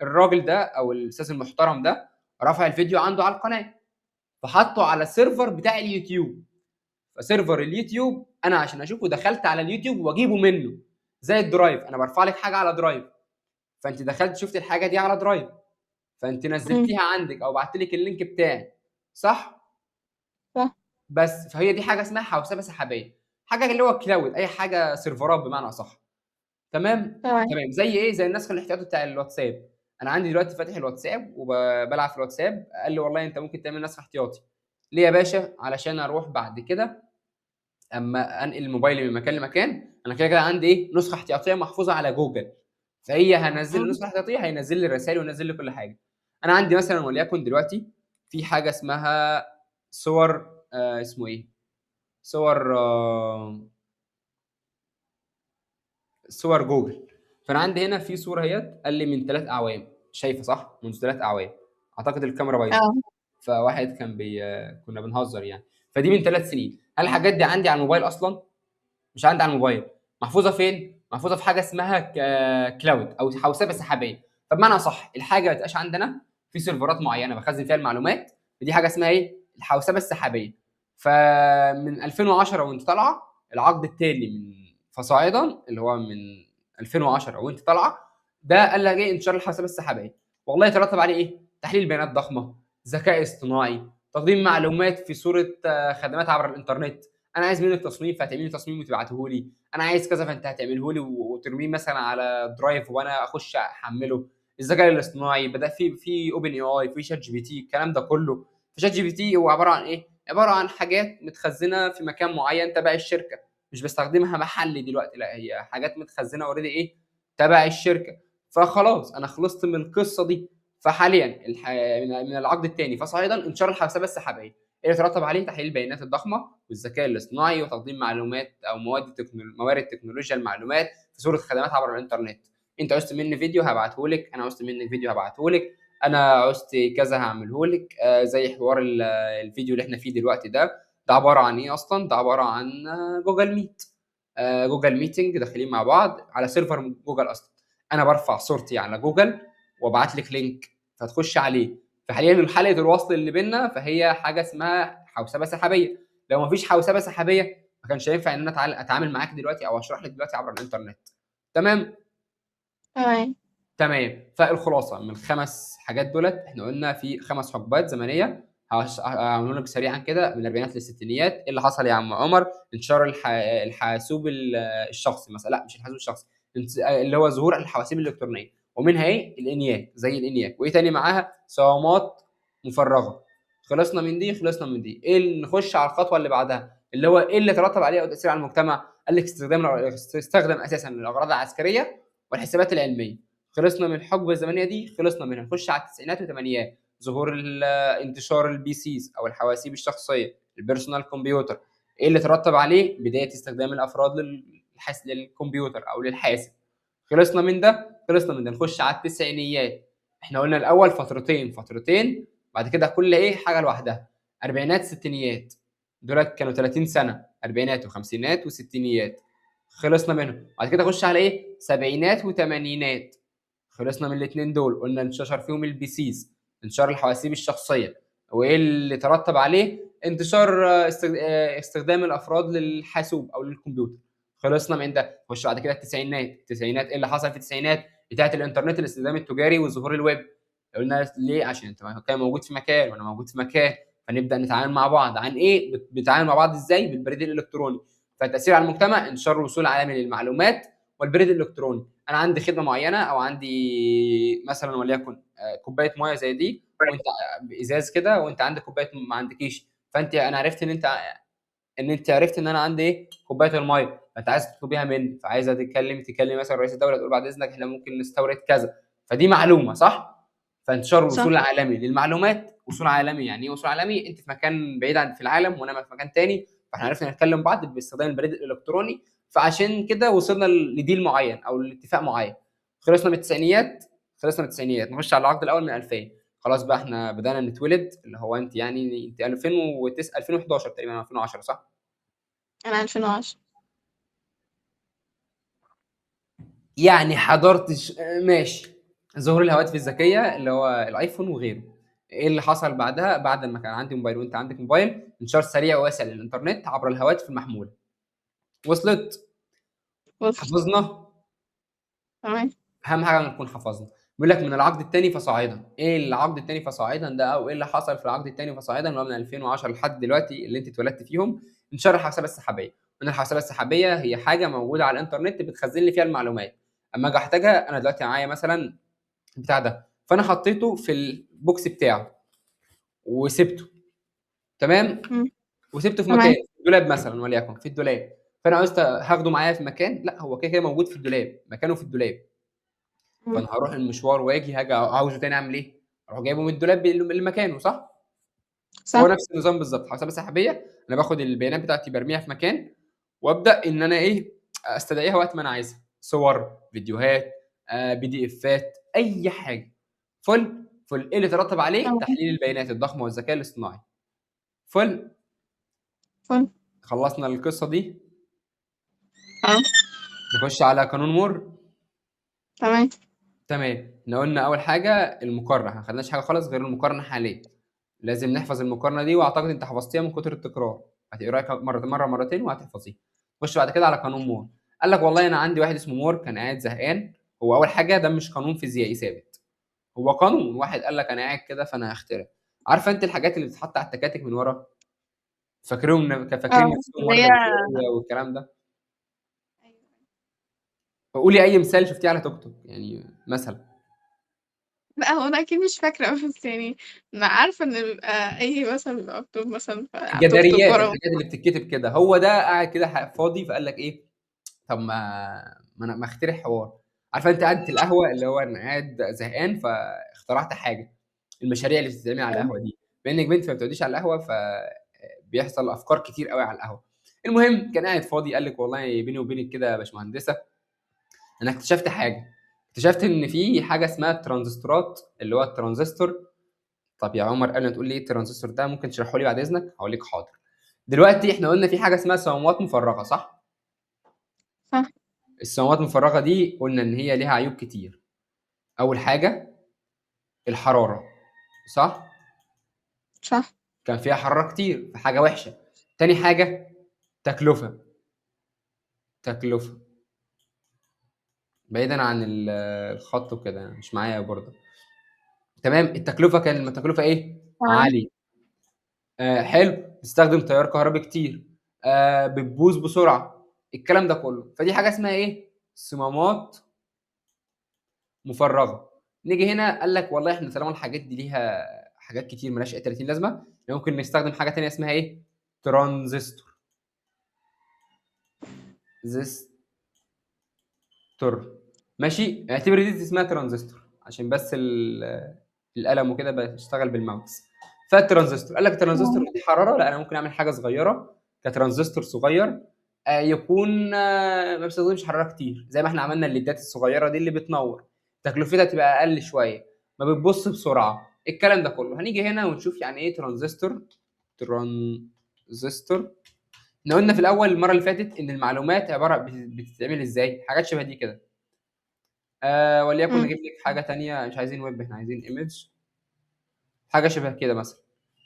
الراجل ده او الاستاذ المحترم ده رفع الفيديو عنده على القناه، فحطه على السيرفر بتاع اليوتيوب. فسيرفر اليوتيوب انا عشان اشوفه دخلت على اليوتيوب واجيبه منه. زي الدرايف، انا برفع لك حاجه على درايف، فانت دخلت شفت الحاجه دي على درايف، فانت أمم. نزلتيها عندك او بعت لك اللينك بتاعي، صح؟ صح. بس فهي دي حاجه اسمها حوسبه سحابيه، حاجه اللي هو كلاود، اي حاجه سيرفرات بمعنى اصح. تمام. تمام. تمام. زي ايه؟ زي النسخ الاحتياطي بتاع الواتساب. انا عندي دلوقتي فاتح الواتساب وبلعب في الواتساب، قال لي والله انت ممكن تعمل نسخ احتياطي. ليه يا باشا؟ علشان اروح بعد كده اما انقل موبايلي من مكان لمكان، انا كده كده عندي ايه؟ نسخه احتياطيه محفوظه على جوجل، فهي هنزل أمم. النسخه الاحتياطيه هينزل لي الرسائل وينزل لي كل حاجه. انا عندي مثلا وليكن دلوقتي في حاجه اسمها صور اسمه ايه؟ صور صور جوجل. فانا عندي هنا في صوره اهيت، قال لي من 3 اعوام، شايفه صح؟ منذ 3 اعوام. اعتقد الكاميرا بايظه، اه. فواحد كان كنا بنهزر يعني. فدي من 3 سنين. هل الحاجات دي عندي على الموبايل اصلا؟ مش عندي على الموبايل. محفوظه فين؟ محفوظه في حاجه اسمها كلاود او حوسبه سحابيه. فبمعنى صح الحاجه ما تبقاش عندنا في سيرفرات معينه بخزن فيها المعلومات، ودي حاجه اسمها ايه؟ الحوسبه السحابيه. فمن 2010 وانت طالعه العقد التالي من فصاعدا اللي هو من 2010 وانت طالعه، ده قال لك ايه؟ انتشار الحوسبه السحابيه. والله يترتب عليه ايه؟ تحليل بيانات ضخمه، ذكاء اصطناعي، تقديم معلومات في صوره خدمات عبر الانترنت. انا عايز منك تصميم فهتعملي لي تصميم وتبعته لي، انا عايز كذا فانت هتعمله لي وترميه مثلا على درايف وانا اخش احمله. الذكاء الاصطناعي بدا في اوبن اي اي، في شات جي بي تي، الكلام ده كله. في شات جي بي تي هو عباره عن ايه؟ عباره عن حاجات متخزنه في مكان معين تبع الشركه، مش بستخدمها محلي دلوقتي، لا هي حاجات متخزنه اوريدي ايه؟ تبع الشركه. فخلاص انا خلصت من القصه دي. فحاليا من العقد الثاني فصاعدا انشار الحوسبه السحابيه اللي يترتب عليه تحليل البيانات الضخمه والذكاء الاصطناعي وتقديم معلومات او موارد تكنولوجيا المعلومات في صوره خدمات عبر الانترنت. انت عوزت مني فيديو هبعته لك، انا عوزت منك فيديو هبعته لك، انا عوزت كذا هعمله لك. زي حوار الفيديو اللي احنا فيه دلوقتي ده عباره عن ايه اصلا؟ ده عباره عن جوجل ميت، جوجل ميتنج داخلين مع بعض على سيرفر جوجل اصلا. انا برفع صورتي على جوجل وابعت لك لينك فتخش عليه. فحاليا حلقه الوصل اللي بيننا فهي حاجه اسمها حوسبه سحابيه. لو ما فيش حوسبه سحابيه ما كانش هينفع ان انا اتعامل معاك دلوقتي او اشرح لك دلوقتي عبر الانترنت. تمام. تمام. تمام. فالخلاصه من ال5 حاجات دولت احنا قلنا في 5 حقبات زمنيه. هعمل لك سريعا كده من الاربعينات للستينيات. ايه اللي حصل يا عم عمر؟ انتشار الحاسوب الشخصي مثلا، لا مش الحاسوب الشخصي، اللي هو ظهور الحواسيب الالكترونيه، ومنها ايه؟ الانياك، زي الانياك. وايه تاني معاها؟ صوامات مفرغه. خلصنا من دي، خلصنا من دي. ايه اللي نخش على الخطوه اللي بعدها اللي هو ايه اللي ترتب عليه او تاثير على المجتمع؟ قال لك استخدام اساسا للاغراض العسكريه والحسابات العلميه. خلصنا من الحقبه الزمنيه دي، خلصنا منها. نخش على التسعينات والثمانينات، ظهور انتشار البي سيز او الحواسيب الشخصيه، البيرسونال كمبيوتر. ايه اللي ترتب عليه؟ بدايه استخدام الافراد للكمبيوتر او للحاسب. خلصنا من ده، خلصنا من ده. نخش على التسعينيات. احنا قلنا الاول فترتين، بعد كده كل ايه حاجه لوحدها. اربعينات ستينيات، دول كانوا 30 سنه، اربعينات وخمسينات وستينيات. خلصنا منهم. بعد كده اخش على ايه؟ سبعينات وثمانينات. خلصنا من الاثنين دول، قلنا انتشر فيهم البيسيز، انتشار الحواسيب الشخصيه، وايه اللي ترتب عليه؟ انتشار استخدام الافراد للحاسوب او للكمبيوتر. خلصنا من ده. خش بعد كده التسعينات. التسعينات ايه اللي حصل في التسعينات؟ بتاعت الانترنت، الاستخدام التجاري وظهور الويب. قلنا ليه؟ عشان انت كان موجود في مكان وانا موجود في مكان، فنبدا نتعامل مع بعض عن ايه؟ بنتعامل مع بعض ازاي؟ بالبريد الالكتروني. فالتاثير على المجتمع، انتشار وصول عالمي للمعلومات والبريد الالكتروني. انا عندي خدمه معينه، او عندي مثلا وليكن كوبايه ميه زي دي، وانت ازاز كده، وانت عندك كوبايه ما عندكيش. انا عرفت ان انت عرفت ان انا عندي ايه؟ كوبايه الميه، فانت عايز تطلبيها مني، فعايزه تكلم مثلا رئيس الدوله، تقول بعد اذنك احنا ممكن نستورد كذا. فدي معلومه صح؟ فانتشار صح. الوصول العالمي للمعلومات. وصول عالمي يعني ايه وصول عالمي؟ انت في مكان بعيد عن في العالم وانا في مكان تاني، فاحنا عرفنا نتكلم بعض باستخدام البريد الالكتروني، فعشان كده وصلنا لديل معين او لاتفاق معين. خلصنا من التسعينيات. نخش على العقد الاول من 2000. خلاص بقى احنا بدانا نتولد، اللي هو انت يعني انت 2009 2011 تقريبا 2010 صح؟ أنا 2010. يعني حضرتش ماشي. ظهور الهواتف الذكيه اللي هو الايفون وغيره. ايه اللي حصل بعدها؟ بعد ما كان عندي موبايل وانت عندك موبايل، انتشار سريع وواسع للانترنت عبر الهواتف المحموله. وصلت؟ بص. حفظنا. تمام. اهم حاجه نكون حفظنا. بيقول لك من العقد الثاني فصاعدا. ايه العقد الثاني فصاعدا ده؟ او ايه اللي حصل في العقد الثاني فصاعدا اللي هو من 2010 لحد دلوقتي اللي انت اتولدت فيهم؟ انتشار الحوسبه السحابيه. من الحوسبه السحابيه هي حاجه موجوده على الانترنت بتخزن لي فيها المعلومات. اما اجي احتاجها، انا دلوقتي معايا مثلا بتاع ده، فانا حطيته في البوكس بتاعه وسبته. تمام. مم. وسبته في مكان، تمام. في الدولاب مثلا وليكن في الدولاب. فانا عاوز هاخده معايا في مكان، لا هو كده كده موجود في الدولاب، مكانه في الدولاب. مم. فانا هروح المشوار واجي هاجي عاوزه تاني اعمل ايه؟ اروح جايبه من الدولاب اللي مكانه صح؟ هو صح. نفس النظام بالظبط. حسابات سحابيه، انا باخد البيانات بتاعتي برميها في مكان، وابدا ان انا ايه؟ استدعيها وقت ما انا عايزها. صور، فيديوهات، بي دي افات، اي حاجه. فل ايه اللي ترتب عليه؟ تمام. تحليل البيانات الضخمه والذكاء الاصطناعي. فل. فل. خلصنا القصه دي. اه. نخش على قانون مور. تمام. تمام. احنا قلنا اول حاجه المقارنه، احنا ما خدناش حاجه خالص غير المقارنه حاليا. لازم نحفظ المقارنه دي، واعتقد انت حفظتيها من كتر التكرار. هتقراها مره مرتين وهتحفظيها. خش بعد كده على قانون مور. قال لك والله انا عندي واحد اسمه مور كان قاعد زهقان. هو اول حاجه ده مش قانون فيزيائي ثابت، هو قانون واحد قال لك انا قاعد كده فانا هخترع. عارفه انت الحاجات اللي بتتحط على التكاتك من ورا؟ فاكرين اه، نفسهم اللي ورده هي. جمهوريه والكلام ده. قولي اي مثال شفتيه على توك توك يعني مثلا. لا، هو انا اكيد مش فاكره، بس يعني انا عارفه ان بيبقى اي مثلا بيبقى مكتوب مثلا على التوك توك جداريات، ورا. الحاجات اللي بتتكتب كده. هو ده قاعد كده فاضي، فقال لك ايه؟ طب ما انا ما اخترع حوار. عارفه انت قعده القهوه اللي هو انا قاعد زهقان فاخترعت حاجه. المشاريع اللي بتتعمل على القهوه دي، بما انك بنت فما بتقعديش على القهوه، فبيحصل افكار كتير قوي على القهوه. المهم كان قاعد فاضي، قال لك والله بيني وبينك كده يا باشمهندسه، انا اكتشفت حاجه. اكتشفت ان في حاجه اسمها الترانزستورات، اللي هو الترانزستور. طب يا عمر قبل ما تقول لي ايه الترانزستور ده ممكن تشرحه لي بعد اذنك؟ هقول لك حاضر. دلوقتي احنا قلنا في حاجه اسمها صمامات مفرغه صح؟ صح. الصمامات المفرغه دي قلنا ان هي ليها عيوب كتير. اول حاجه الحراره صح؟ صح. كان فيها حراره كتير فحاجه وحشه. تاني حاجه تكلفه. بعيدا عن الخط وكده مش معايا برضه. تمام. التكلفه كان التكلفه ايه؟ تمام. عاليه. حلو. بتستخدم تيار كهربي كتير. بتبوظ بسرعه. الكلام ده كله، فدي حاجه اسمها ايه؟ صمامات مفرغه. نيجي هنا قال لك والله احنا طالما الحاجات دي ليها حاجات كتير مالهاش اي 30 لازمه، ممكن نستخدم حاجه تانية اسمها ايه؟ ترانزستور. زيستور. ماشي. اعتبر دي اسمها ترانزستور عشان بس القلم وكده بشتغل بالماوس. فالترانزستور قال لك الترانزستور تمام. دي حراره، لا انا ممكن اعمل حاجه صغيره كترانزستور صغير. يكون ما بيستخدمش حراره كتير، زي ما احنا عملنا الليدات الصغيره دي اللي بتنور. تكلفتها تبقى اقل شويه، ما بتبص بسرعه. الكلام ده كله هنيجي هنا ونشوف يعني ايه ترانزستور. ترانزستور احنا قلنا في الاول المره اللي فاتت ان المعلومات عباره بتتعمل ازاي، حاجات شبه دي كده. وليكن مم. نجيب لك حاجه تانية، مش عايزين ويب، احنا عايزين ايمج، حاجه شبه كده مثلا،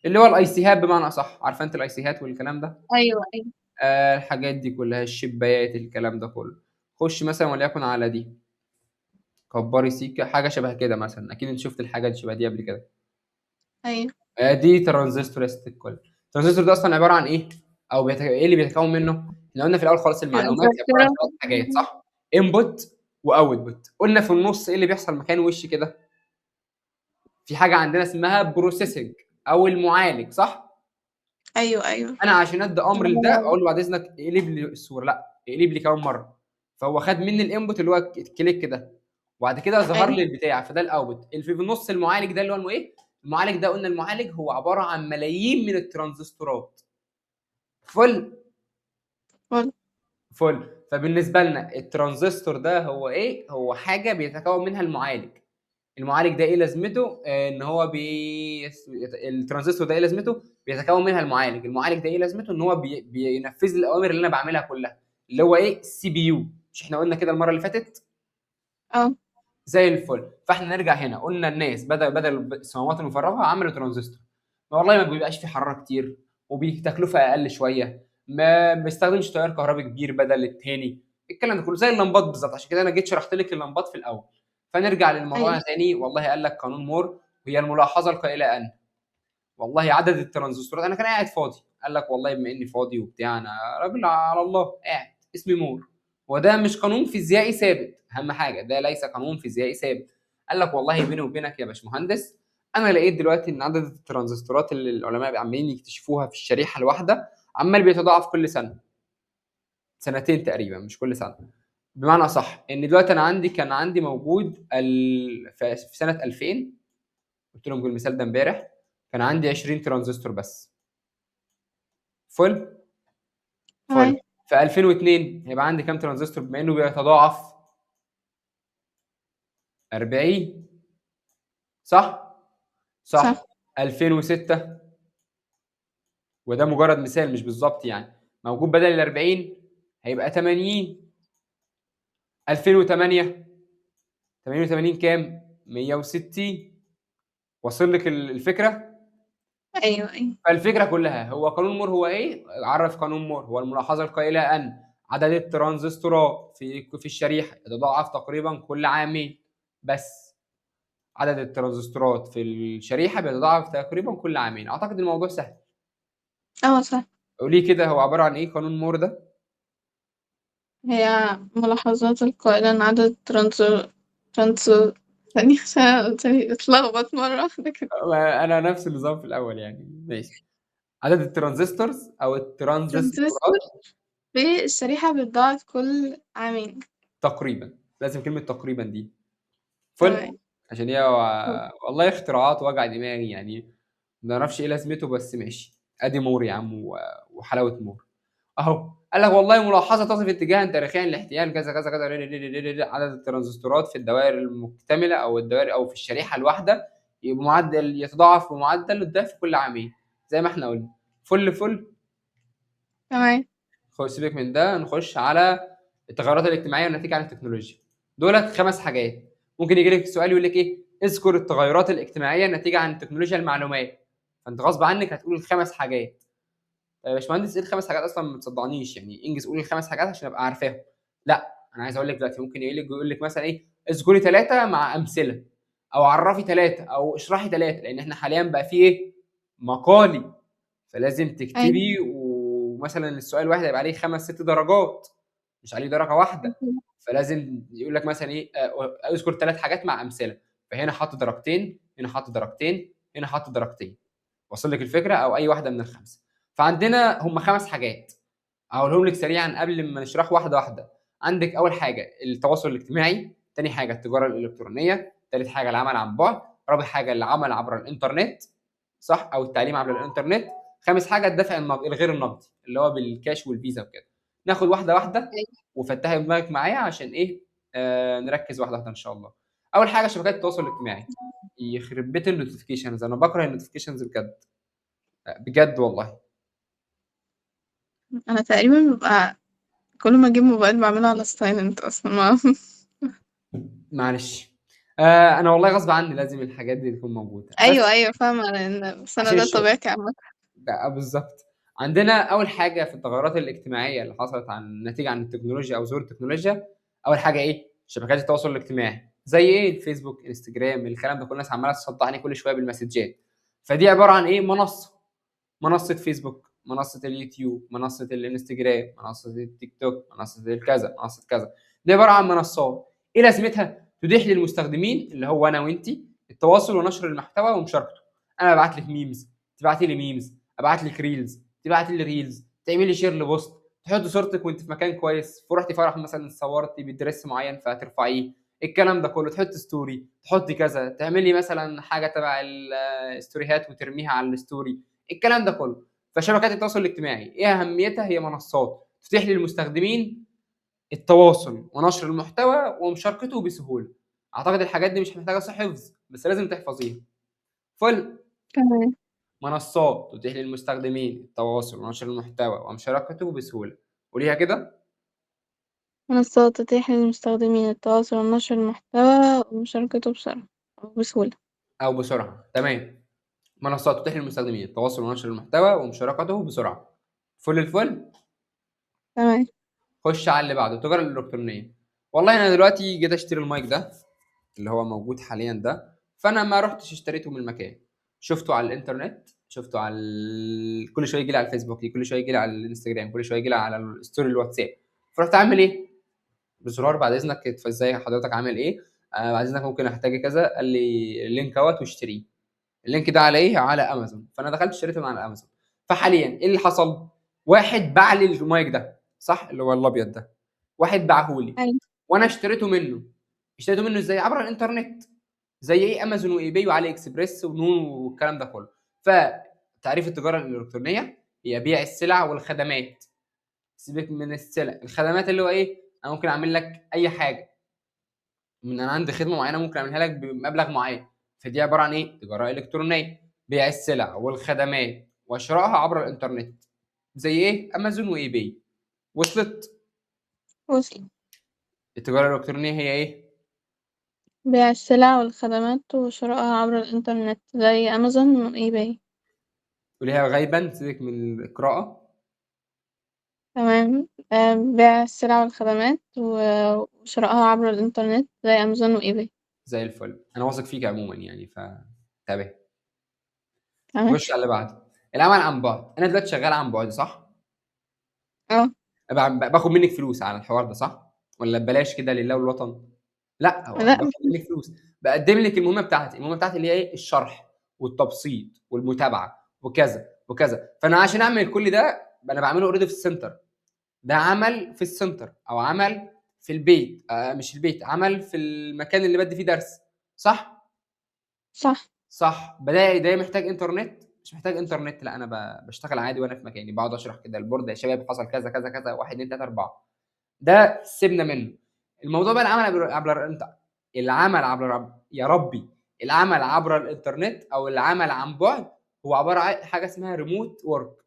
اللي هو الاي سي هات بمعنى اصح. عارفه انت الاي سي هات والكلام ده؟ ايوه ايوه. الحاجات دي كلها، الشبايات، الكلام ده كله. خش مثلا وليكن على دي، كبري سيكا، حاجه شبه كده مثلا، اكيد انت شفت الحاجه دي شبه دي قبل كده. ايوه. دي ترانزستور يا ست الكل. الترانزستور ده اصلا عباره عن ايه؟ او ايه اللي بيتكون منه؟ احنا قلنا في الاول خالص يبقى المعلومات عباره عن مذكرة. ثلاث حاجات، صح؟ انبوت واوتبوت. قلنا في النص ايه اللي بيحصل مكان وش كده؟ في حاجه عندنا اسمها بروسيسنج او المعالج، صح؟ ايوه ايوه. انا عشان ادي امر لده اقول له بعد اذنك اقلب لي الصوره، لا اقلب لي كمان مره. فهو خد مني الانبوت اللي هو الكليك ده، وبعد كده ظهر ايوه. لي البتاع، فده الاوتبوت. اللي في النص المعالج ده اللي هو ايه؟ المعالج ده قلنا المعالج هو عباره عن ملايين من الترانزستورات. فل فل. فل. فبالنسبه لنا الترانزستور ده هو ايه؟ هو حاجه بيتكون منها المعالج. المعالج ده ايه لازمته؟ ان هو الترانزستور ده ايه لازمته؟ بيتكون منها المعالج. المعالج ده ايه لازمته؟ ان هو بينفذ لي الاوامر اللي انا بعملها كلها، اللي هو ايه؟ السي بي يو. مش احنا قلنا كده المره اللي فاتت؟ اه. زي الفل. فاحنا نرجع هنا، قلنا الناس بدل الصمامات المفرغه عملوا ترانزستور. والله ما بيبقاش فيه حراره كتير، وبتكلفه اقل شويه، ما بيستخدمش تيار كهربي كبير بدل التاني، الكلام ده كله زي اللمبات بالظبط. عشان كده انا جيت شرحت لك اللمبات في الاول. فنرجع ايوه. للموضوع تاني. والله قال لك قانون مور، هي الملاحظه القائله ان والله عدد الترانزستورات. انا كان قاعد فاضي، قال لك والله بما اني فاضي وبتاع، انا راجل على الله قاعد، اسمي مور. وده مش قانون فيزيائي ثابت، اهم حاجه ده ليس قانون فيزيائي ثابت. قال لك والله بيني وبينك يا باشمهندس، انا لقيت دلوقتي ان عدد الترانزستورات اللي العلماء عمالين يكتشفوها في الشريحه الواحده عمال بيتضاعف كل سنه، سنتين تقريبا، مش كل سنه. بمعنى صح ان دلوقتي انا كان عندي موجود في سنه 2000، قلت لهم المثال ده امبارح، كان عندي 20 ترانزستور بس. فل فل. تمام. في 2002 هيبقى عندي كام ترانزستور بما انه بيتضاعف؟ 40، صح؟ صح. صح. 2006، وده مجرد مثال مش بالظبط يعني، موجود بدل ال 40 هيبقى 80. 2008، 88 كام؟ 160. واصل لك الفكره؟ ايوه ايوه. فالفكره كلها، هو قانون مور هو ايه؟ عرف قانون مور، هو الملاحظه القائله ان عدد الترانزستورات في الشريحه يتضاعف تقريبا كل عامين. بس عدد الترانزستورات في الشريحه بيتضاعف تقريبا كل عامين. اعتقد الموضوع سهل. اه صح. قولي كده، هو عباره عن ايه قانون مور ده؟ هي ملاحظات القائلة ان عدد ترانس ثانية عشان اتلخبط مرة واحدة كده. انا نفس النظام في الاول يعني، ماشي. عدد الترانزستورز او ترانزستور الترانزستورات في الشريحة بتضاعف كل عامين. تقريبا، لازم كلمه تقريبا دي. فل. تمام. عشان هي والله اختراعات وجع دماغي يعني، ما نعرفش ايه لازمته، بس ماشي. ادي مور يا عم وحلاوه مور. اهو قال لك والله ملاحظه تصف اتجاها تاريخيا لاحتيال كذا كذا كذا عدد الترانزستورات في الدوائر المكتمله او الدوائر او في الشريحه الواحده بمعدل يتضاعف بمعدل الضعف كل عامين، زي ما احنا قلنا. فل فل. تمام. سيبك من ده، نخش على التغيرات الاجتماعيه والناتجه عن التكنولوجيا. دولت 5 حاجات. ممكن يجي لك سؤال يقول لك ايه؟ اذكر التغيرات الاجتماعيه الناتجه عن تكنولوجيا المعلومات. فانت غصب عنك هتقول ال5 حاجات. يا باشمهندس ايه ال5 حاجات اصلا؟ ما تصدعنيش يعني، انجز قول ال5 حاجات عشان ابقى عارفاهم. لا، انا عايز اقول لك دلوقتي، ممكن يقول لك مثلا ايه؟ اذكري 3 مع امثله، او عرفي 3، او اشرحي 3، لان احنا حاليا بقى في ايه؟ مقالي. فلازم أيوة. تكتبي، ومثلا السؤال الواحد هيبقى عليه 5 6 درجات، مش عليه درجه واحده. فلازم يقول لك مثلا ايه؟ اذكر 3 حاجات مع امثله. فهنا حط درجتين، هنا حط درجتين، هنا حط درجتين. وصل لك الفكره؟ او اي واحده من ال5. فعندنا هم 5 حاجات، هقولهم لك سريعا قبل ما نشرح واحده واحده. عندك اول حاجه التواصل الاجتماعي، ثاني حاجه التجاره الالكترونيه، ثالث حاجه العمل عن بعد، رابع حاجه العمل عبر الانترنت، صح؟ او التعليم عبر الانترنت. خامس حاجه الدفع الغير النقدي اللي هو بالكاش والفيزا وكده. ناخد واحده واحده، وفتحي دماغك معايا عشان ايه؟ نركز واحده واحده ان شاء الله. اول حاجه شبكات التواصل الاجتماعي. يخرب بيت النوتيفيكيشنز، انا بكره النوتيفيكيشنز بجد، بجد والله. انا تقريبا ببقى كل ما اجيب موبايل بعملها على silent اصلا ما معلش. انا والله غصب عني لازم الحاجات دي تكون موجوده بس ايوه ايوه فاهمه، لان بس انا عشان ده الشغل. طبيعتي عامه. ده بالظبط. عندنا اول حاجه في التغيرات الاجتماعيه اللي حصلت عن نتيجه عن التكنولوجيا او ظهور التكنولوجيا، اول حاجه ايه؟ شبكات التواصل الاجتماعي، زي ايه؟ الفيسبوك، انستجرام، الكلام ده كل الناس عماله تصدعني كل شويه بالمسجات. فدي عباره عن ايه؟ منصه فيسبوك، منصه اليوتيوب، منصه الانستجرام، منصه التيك توك، منصه الكذا، منصه كذا. دي عباره عن منصات. ايه لازمتها؟ تتيح للمستخدمين اللي هو انا وانتي التواصل ونشر المحتوى ومشاركته. انا ببعت لك ميمز، تبعتي لي ميمز، ابعت لك ريلز، تبعتي لي ريلز، تعملي شير لبوست، تحطي صورتك وانت في مكان كويس، فرحتي فرح مثلا صورتي بدريس معين فترفعيه، الكلام ده كله، تحطي ستوري، تحطي كذا، تعملي مثلا حاجه تبع الستوريهات وترميها على الستوري، الكلام ده كله. فشبكات التواصل الاجتماعي ايه اهميتها؟ هي منصات تتيح للمستخدمين التواصل ونشر المحتوى ومشاركته بسهوله. اعتقد الحاجات دي مش محتاجه صح حفظ، بس لازم تحفظيها. فل تمام. منصات تتيح للمستخدمين التواصل ونشر المحتوى ومشاركته بسهوله. قوليها كده. منصات تتيح للمستخدمين التواصل ونشر المحتوى ومشاركته بسرعة أو بسهولة. او بسرعه، تمام. منصات تتيح للمستخدمين التواصل ونشر المحتوى ومشاركته بسرعه. فل الفل. تمام. خش على اللي بعده، التجاره الالكترونيه. والله انا دلوقتي جيت اشتري المايك ده اللي هو موجود حاليا ده، فانا ما رحتش اشتريته من المكان، شفته على الانترنت، شفته على كل شويه يجي لي على الفيسبوك، كل شويه يجي لي على الانستجرام، كل شويه يجي لي على الستوري الواتساب. فرحت اعمل ايه؟ بزرار بعد اذنك، ازاي حضرتك عامل ايه؟ بعد اذنك ممكن احتاج كذا، قال لي اللينك اهوت واشتريه. اللينك ده على ايه؟ على امازون. فانا دخلت اشتريته من على امازون. فحاليا ايه اللي حصل؟ واحد باع لي المايك ده، صح؟ اللي هو الابيض ده، واحد باعه لي أيوة. وانا اشتريته منه. اشتريته منه ازاي؟ عبر الانترنت، زي ايه؟ امازون وايباي وعلي اكسبريس ونون والكلام ده كله. فتعريف التجاره الالكترونيه هي بيع السلع والخدمات. سيبك من السلع، الخدمات اللي هو ايه؟ انا ممكن اعمل لك اي حاجه، من انا عندي خدمه معينه ممكن اعملها لك بمبلغ معين. فدي عباره عن ايه؟ تجاره الكترونيه، بيع السلع والخدمات وشرائها عبر الانترنت، زي ايه؟ امازون وايباي. وصلت؟ وصل. التجاره الالكترونيه هي ايه؟ بيع السلع والخدمات وشرائها عبر الإنترنت زي أمازون وإي باي. وليها غيبا، سيبك من القراءه. تمام. بيع السلع والخدمات وشرائها عبر الإنترنت زي أمازون وإي باي. زي الفل، انا واثق فيك عموما يعني، فتابع. تمام. نخش على اللي بعده، العمل عن بعد. انا دلوقتي شغال عن بعد، صح؟ اه. باخد منك فلوس على الحوار ده، صح؟ ولا ببلاش كده لله والوطن؟ لا، هو لا. باخد منك فلوس، بقدم لك المهمه بتاعتي. المهمه بتاعتي اللي هي ايه؟ الشرح والتبسيط والمتابعه وكذا وكذا. فانا عشان اعمل كل ده انا بعمله اوريدي في السنتر. ده عمل في السنتر او عمل في البيت، مش البيت، عمل في المكان اللي بدي فيه درس، صح؟ صح. صح. ده محتاج انترنت؟ مش محتاج انترنت. لا، انا بشتغل عادي وانا في مكاني، بقعد اشرح كده البورد، يا شباب حصل كذا كذا كذا، 1 2 3 4. ده سيبنا منه. الموضوع بقى العمل العمل عبر، يا ربي، العمل عبر الانترنت او العمل عن بعد، هو عباره عن حاجه اسمها ريموت ورك.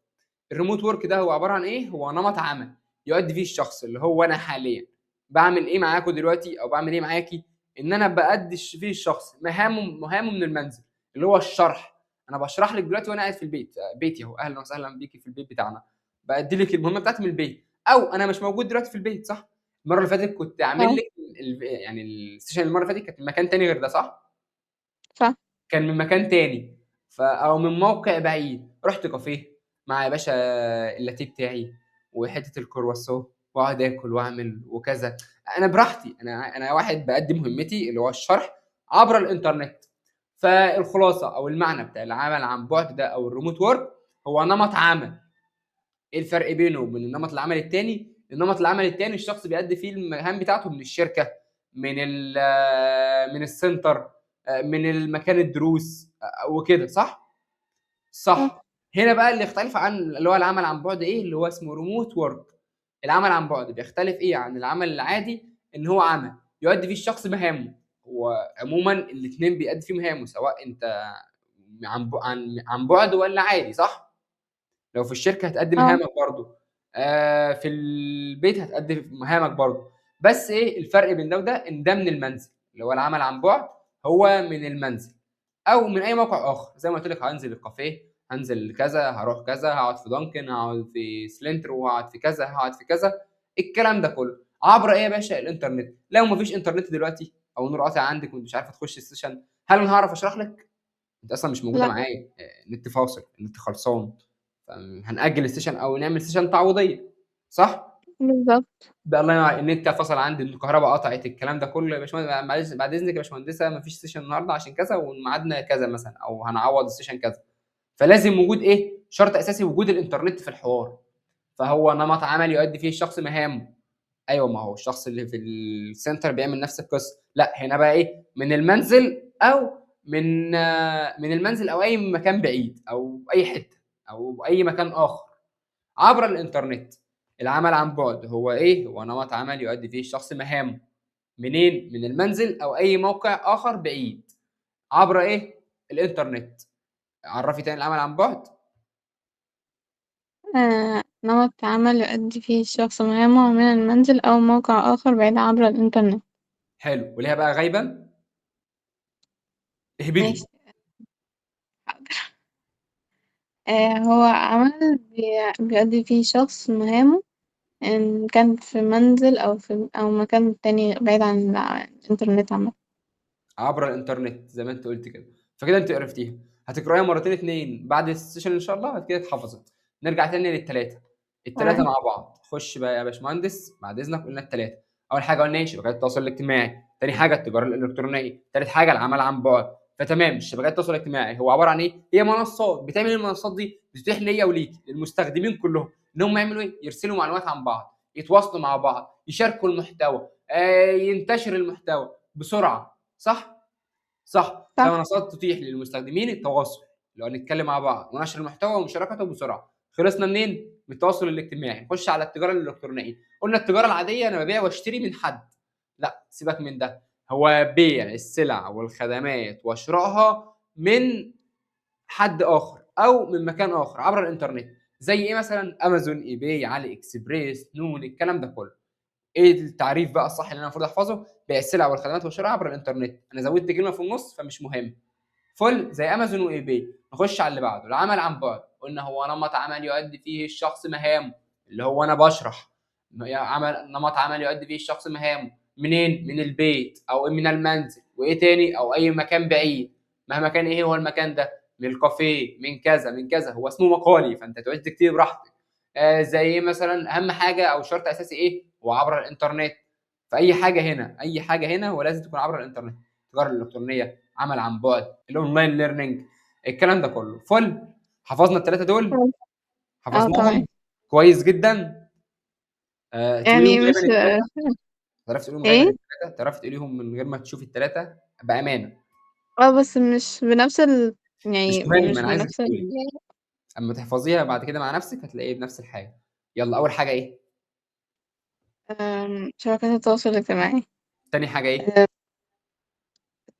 الريموت ورك ده هو عباره عن ايه؟ هو نمط عمل يؤدي فيه الشخص اللي هو انا حاليا بعمل ايه معاكم دلوقتي، او بعمل ايه معاكي، ان انا بأدي فيه الشخص مهامه من المنزل، اللي هو الشرح. انا بشرح لك دلوقتي وانا قاعد في البيت، بيتي اهو، اهلا وسهلا بيكي في البيت بتاعنا. بأدي لك المهمه بتاعتي من البيت، او انا مش موجود دلوقتي في البيت، صح؟ المره اللي فاتت كنت عامل اه. لك يعني السيشن المره اللي فاتت كانت من مكان تاني غير ده، صح؟ صح. كان من مكان تاني، او من موقع بعيد. رحت كافيه مع يا باشا اللاتيه بتاعي وحته الكرواسون، واقعد اكل واعمل وكذا. انا براحتي، انا واحد بقدم مهمتي اللي هو الشرح عبر الانترنت. فالخلاصه او المعنى بتاع العمل عن بعد ده او الريموت وورك هو نمط عمل. ايه الفرق بينه وبين النمط العمل التاني؟ النمط العمل التاني الشخص بيأدي فيه المهام بتاعته من الشركه، من السنتر، من المكان الدروس، وكده، صح؟ صح. صح. هنا بقى اللي يختلف عن اللي هو العمل عن بعد ايه؟ اللي هو اسمه ريموت ورك. العمل عن بعد بيختلف ايه عن العمل العادي؟ ان هو عمل يؤدي فيه الشخص مهامه. وعموما الاثنين بيأدي فيه مهامه، سواء انت عن بعد ولا عادي، صح؟ لو في الشركه هتقدم اه. مهامك برضه، في البيت هتأدي مهامك برضه. بس ايه الفرق بين ده وده؟ ان ده من المنزل، اللي هو العمل عن بعد هو من المنزل او من اي موقع اخر. زي ما قلت لك، هنزل الكافيه، هنزل كذا، هروح كذا، هقعد في دانكن، هقعد في سلنتر، وهقعد في كذا، هقعد في كذا. الكلام ده كله عبر ايه يا باشا؟ الانترنت. لو مفيش انترنت دلوقتي او نور قاطع عندك وانت مش عارفه تخش السيشن، هل انا هعرف اشرح لك؟ انت اصلا مش موجوده لا، معايا، النت فاصل، النت خلصان. هنأجل السيشن او نعمل سيشن تعويضيه، صح؟ بالظبط. بقى الله ينور، النت فصل عندي، الكهرباء قطعت، الكلام ده كله يا باشمهندس. معلش بعد اذنك يا باشمهندسه، مفيش سيشن النهارده عشان كذا، وميعادنا كذا مثلا، او هنعوض السيشن كذا. فلازم وجود ايه؟ شرط اساسي وجود الانترنت في الحوار. فهو نمط عمل يؤدي فيه الشخص مهامه. ايوه، ما هو الشخص اللي في السنتر بيعمل نفس القصه. لا، هنا بقى ايه؟ من المنزل او من المنزل او اي مكان بعيد او اي حته او اي مكان اخر عبر الانترنت. العمل عن بعد هو ايه؟ هو نمط عمل يؤدي فيه الشخص مهامه منين؟ من المنزل او اي موقع اخر بعيد عبر ايه؟ الانترنت. عرفي تاني العمل عن بعد. نمط عمل يؤدي فيه الشخص مهامه من المنزل أو موقع آخر بعيد عبر الإنترنت. حلو، وليها بقى غيبا. ماشي. اهبدي. هو عمل بيؤدي فيه شخص مهامه إن كان في منزل أو مكان تاني بعيد عن الإنترنت عامة. عبر الانترنت زي ما انت قلت كده. فكده انت عرفتيها. هتقرايها مرتين اتنين بعد السيشن ان شاء الله، بعد كده اتحفظت. نرجع تاني للثلاثه. الثلاثه تمام. مع بعض. خش بقى يا باشمهندس بعد اذنك، قلنا الثلاثه. اول حاجه قلنا ايه؟ شبكات التواصل الاجتماعي. تاني حاجه التجاره الالكترونيه. تالت حاجه العمل عن بعد. فتمام، شبكات التواصل الاجتماعي هو عباره عن ايه؟ هي منصات. بتعمل ايه المنصات دي؟ بتتيح ليا وليك للمستخدمين كلهم ان هم يعملوا ايه؟ يرسلوا معلومات عن بعض، يتواصلوا مع بعض، يشاركوا المحتوى، ينتشر المحتوى بسرعه، صح؟ صح. صح. فمنصات تتيح للمستخدمين التواصل، اللي هو نتكلم مع بعض ونشر المحتوى ومشاركته بسرعه. خلصنا منين؟ من التواصل الاجتماعي. نخش على التجاره الالكترونيه. قلنا التجاره العاديه انا ببيع واشتري من حد. لا، سيبك من ده. هو بيع السلع والخدمات وشرائها من حد اخر او من مكان اخر عبر الانترنت. زي ايه مثلا؟ امازون، اي باي، علي اكسبريس، نون، الكلام ده كله. ايه التعريف بقى الصح اللي انا المفروض احفظه؟ بيع السلع والخدمات والشراء عبر الانترنت. انا زودت كلمه في النص فمش مهم. فل زي امازون واي باي. نخش على اللي بعده، العمل عن بعد. قلنا هو نمط عمل يؤدي فيه الشخص مهامه، اللي هو انا بشرح. نمط عمل يؤدي فيه الشخص مهامه منين؟ من البيت او من المنزل. وايه تاني؟ او اي مكان بعيد. مهما كان ايه هو المكان ده؟ من الكافيه، من كذا، من كذا. هو اسمه مقالي فانت تعوز تكتب براحتك. زي مثلا اهم حاجه او شرط اساسي ايه؟ هو عبر الانترنت. فاي حاجه هنا، اي حاجه هنا هو لازم تكون عبر الانترنت. التجاره الالكترونيه، عمل عن بعد، الاونلاين ليرنينج، الكلام ده كله. فل. حفظنا الثلاثه دول. اه، تمام. حفظناهم كويس جدا. تقوليهم يعني غالبا مش الثلاثه. تعرف تقوليهم غالبا ايه. الثلاثه؟ تعرف تقوليهم من غير ما تشوفي الثلاثه بامانه؟ بس مش بنفس مش يعني مهم، مش انا عايزك بنفس تقولي. اما تحفظيها بعد كده مع نفسك هتلاقيه بنفس الحاجه. يلا، اول حاجه ايه؟ شبكات التواصل الاجتماعي. تاني حاجه ايه؟ آه،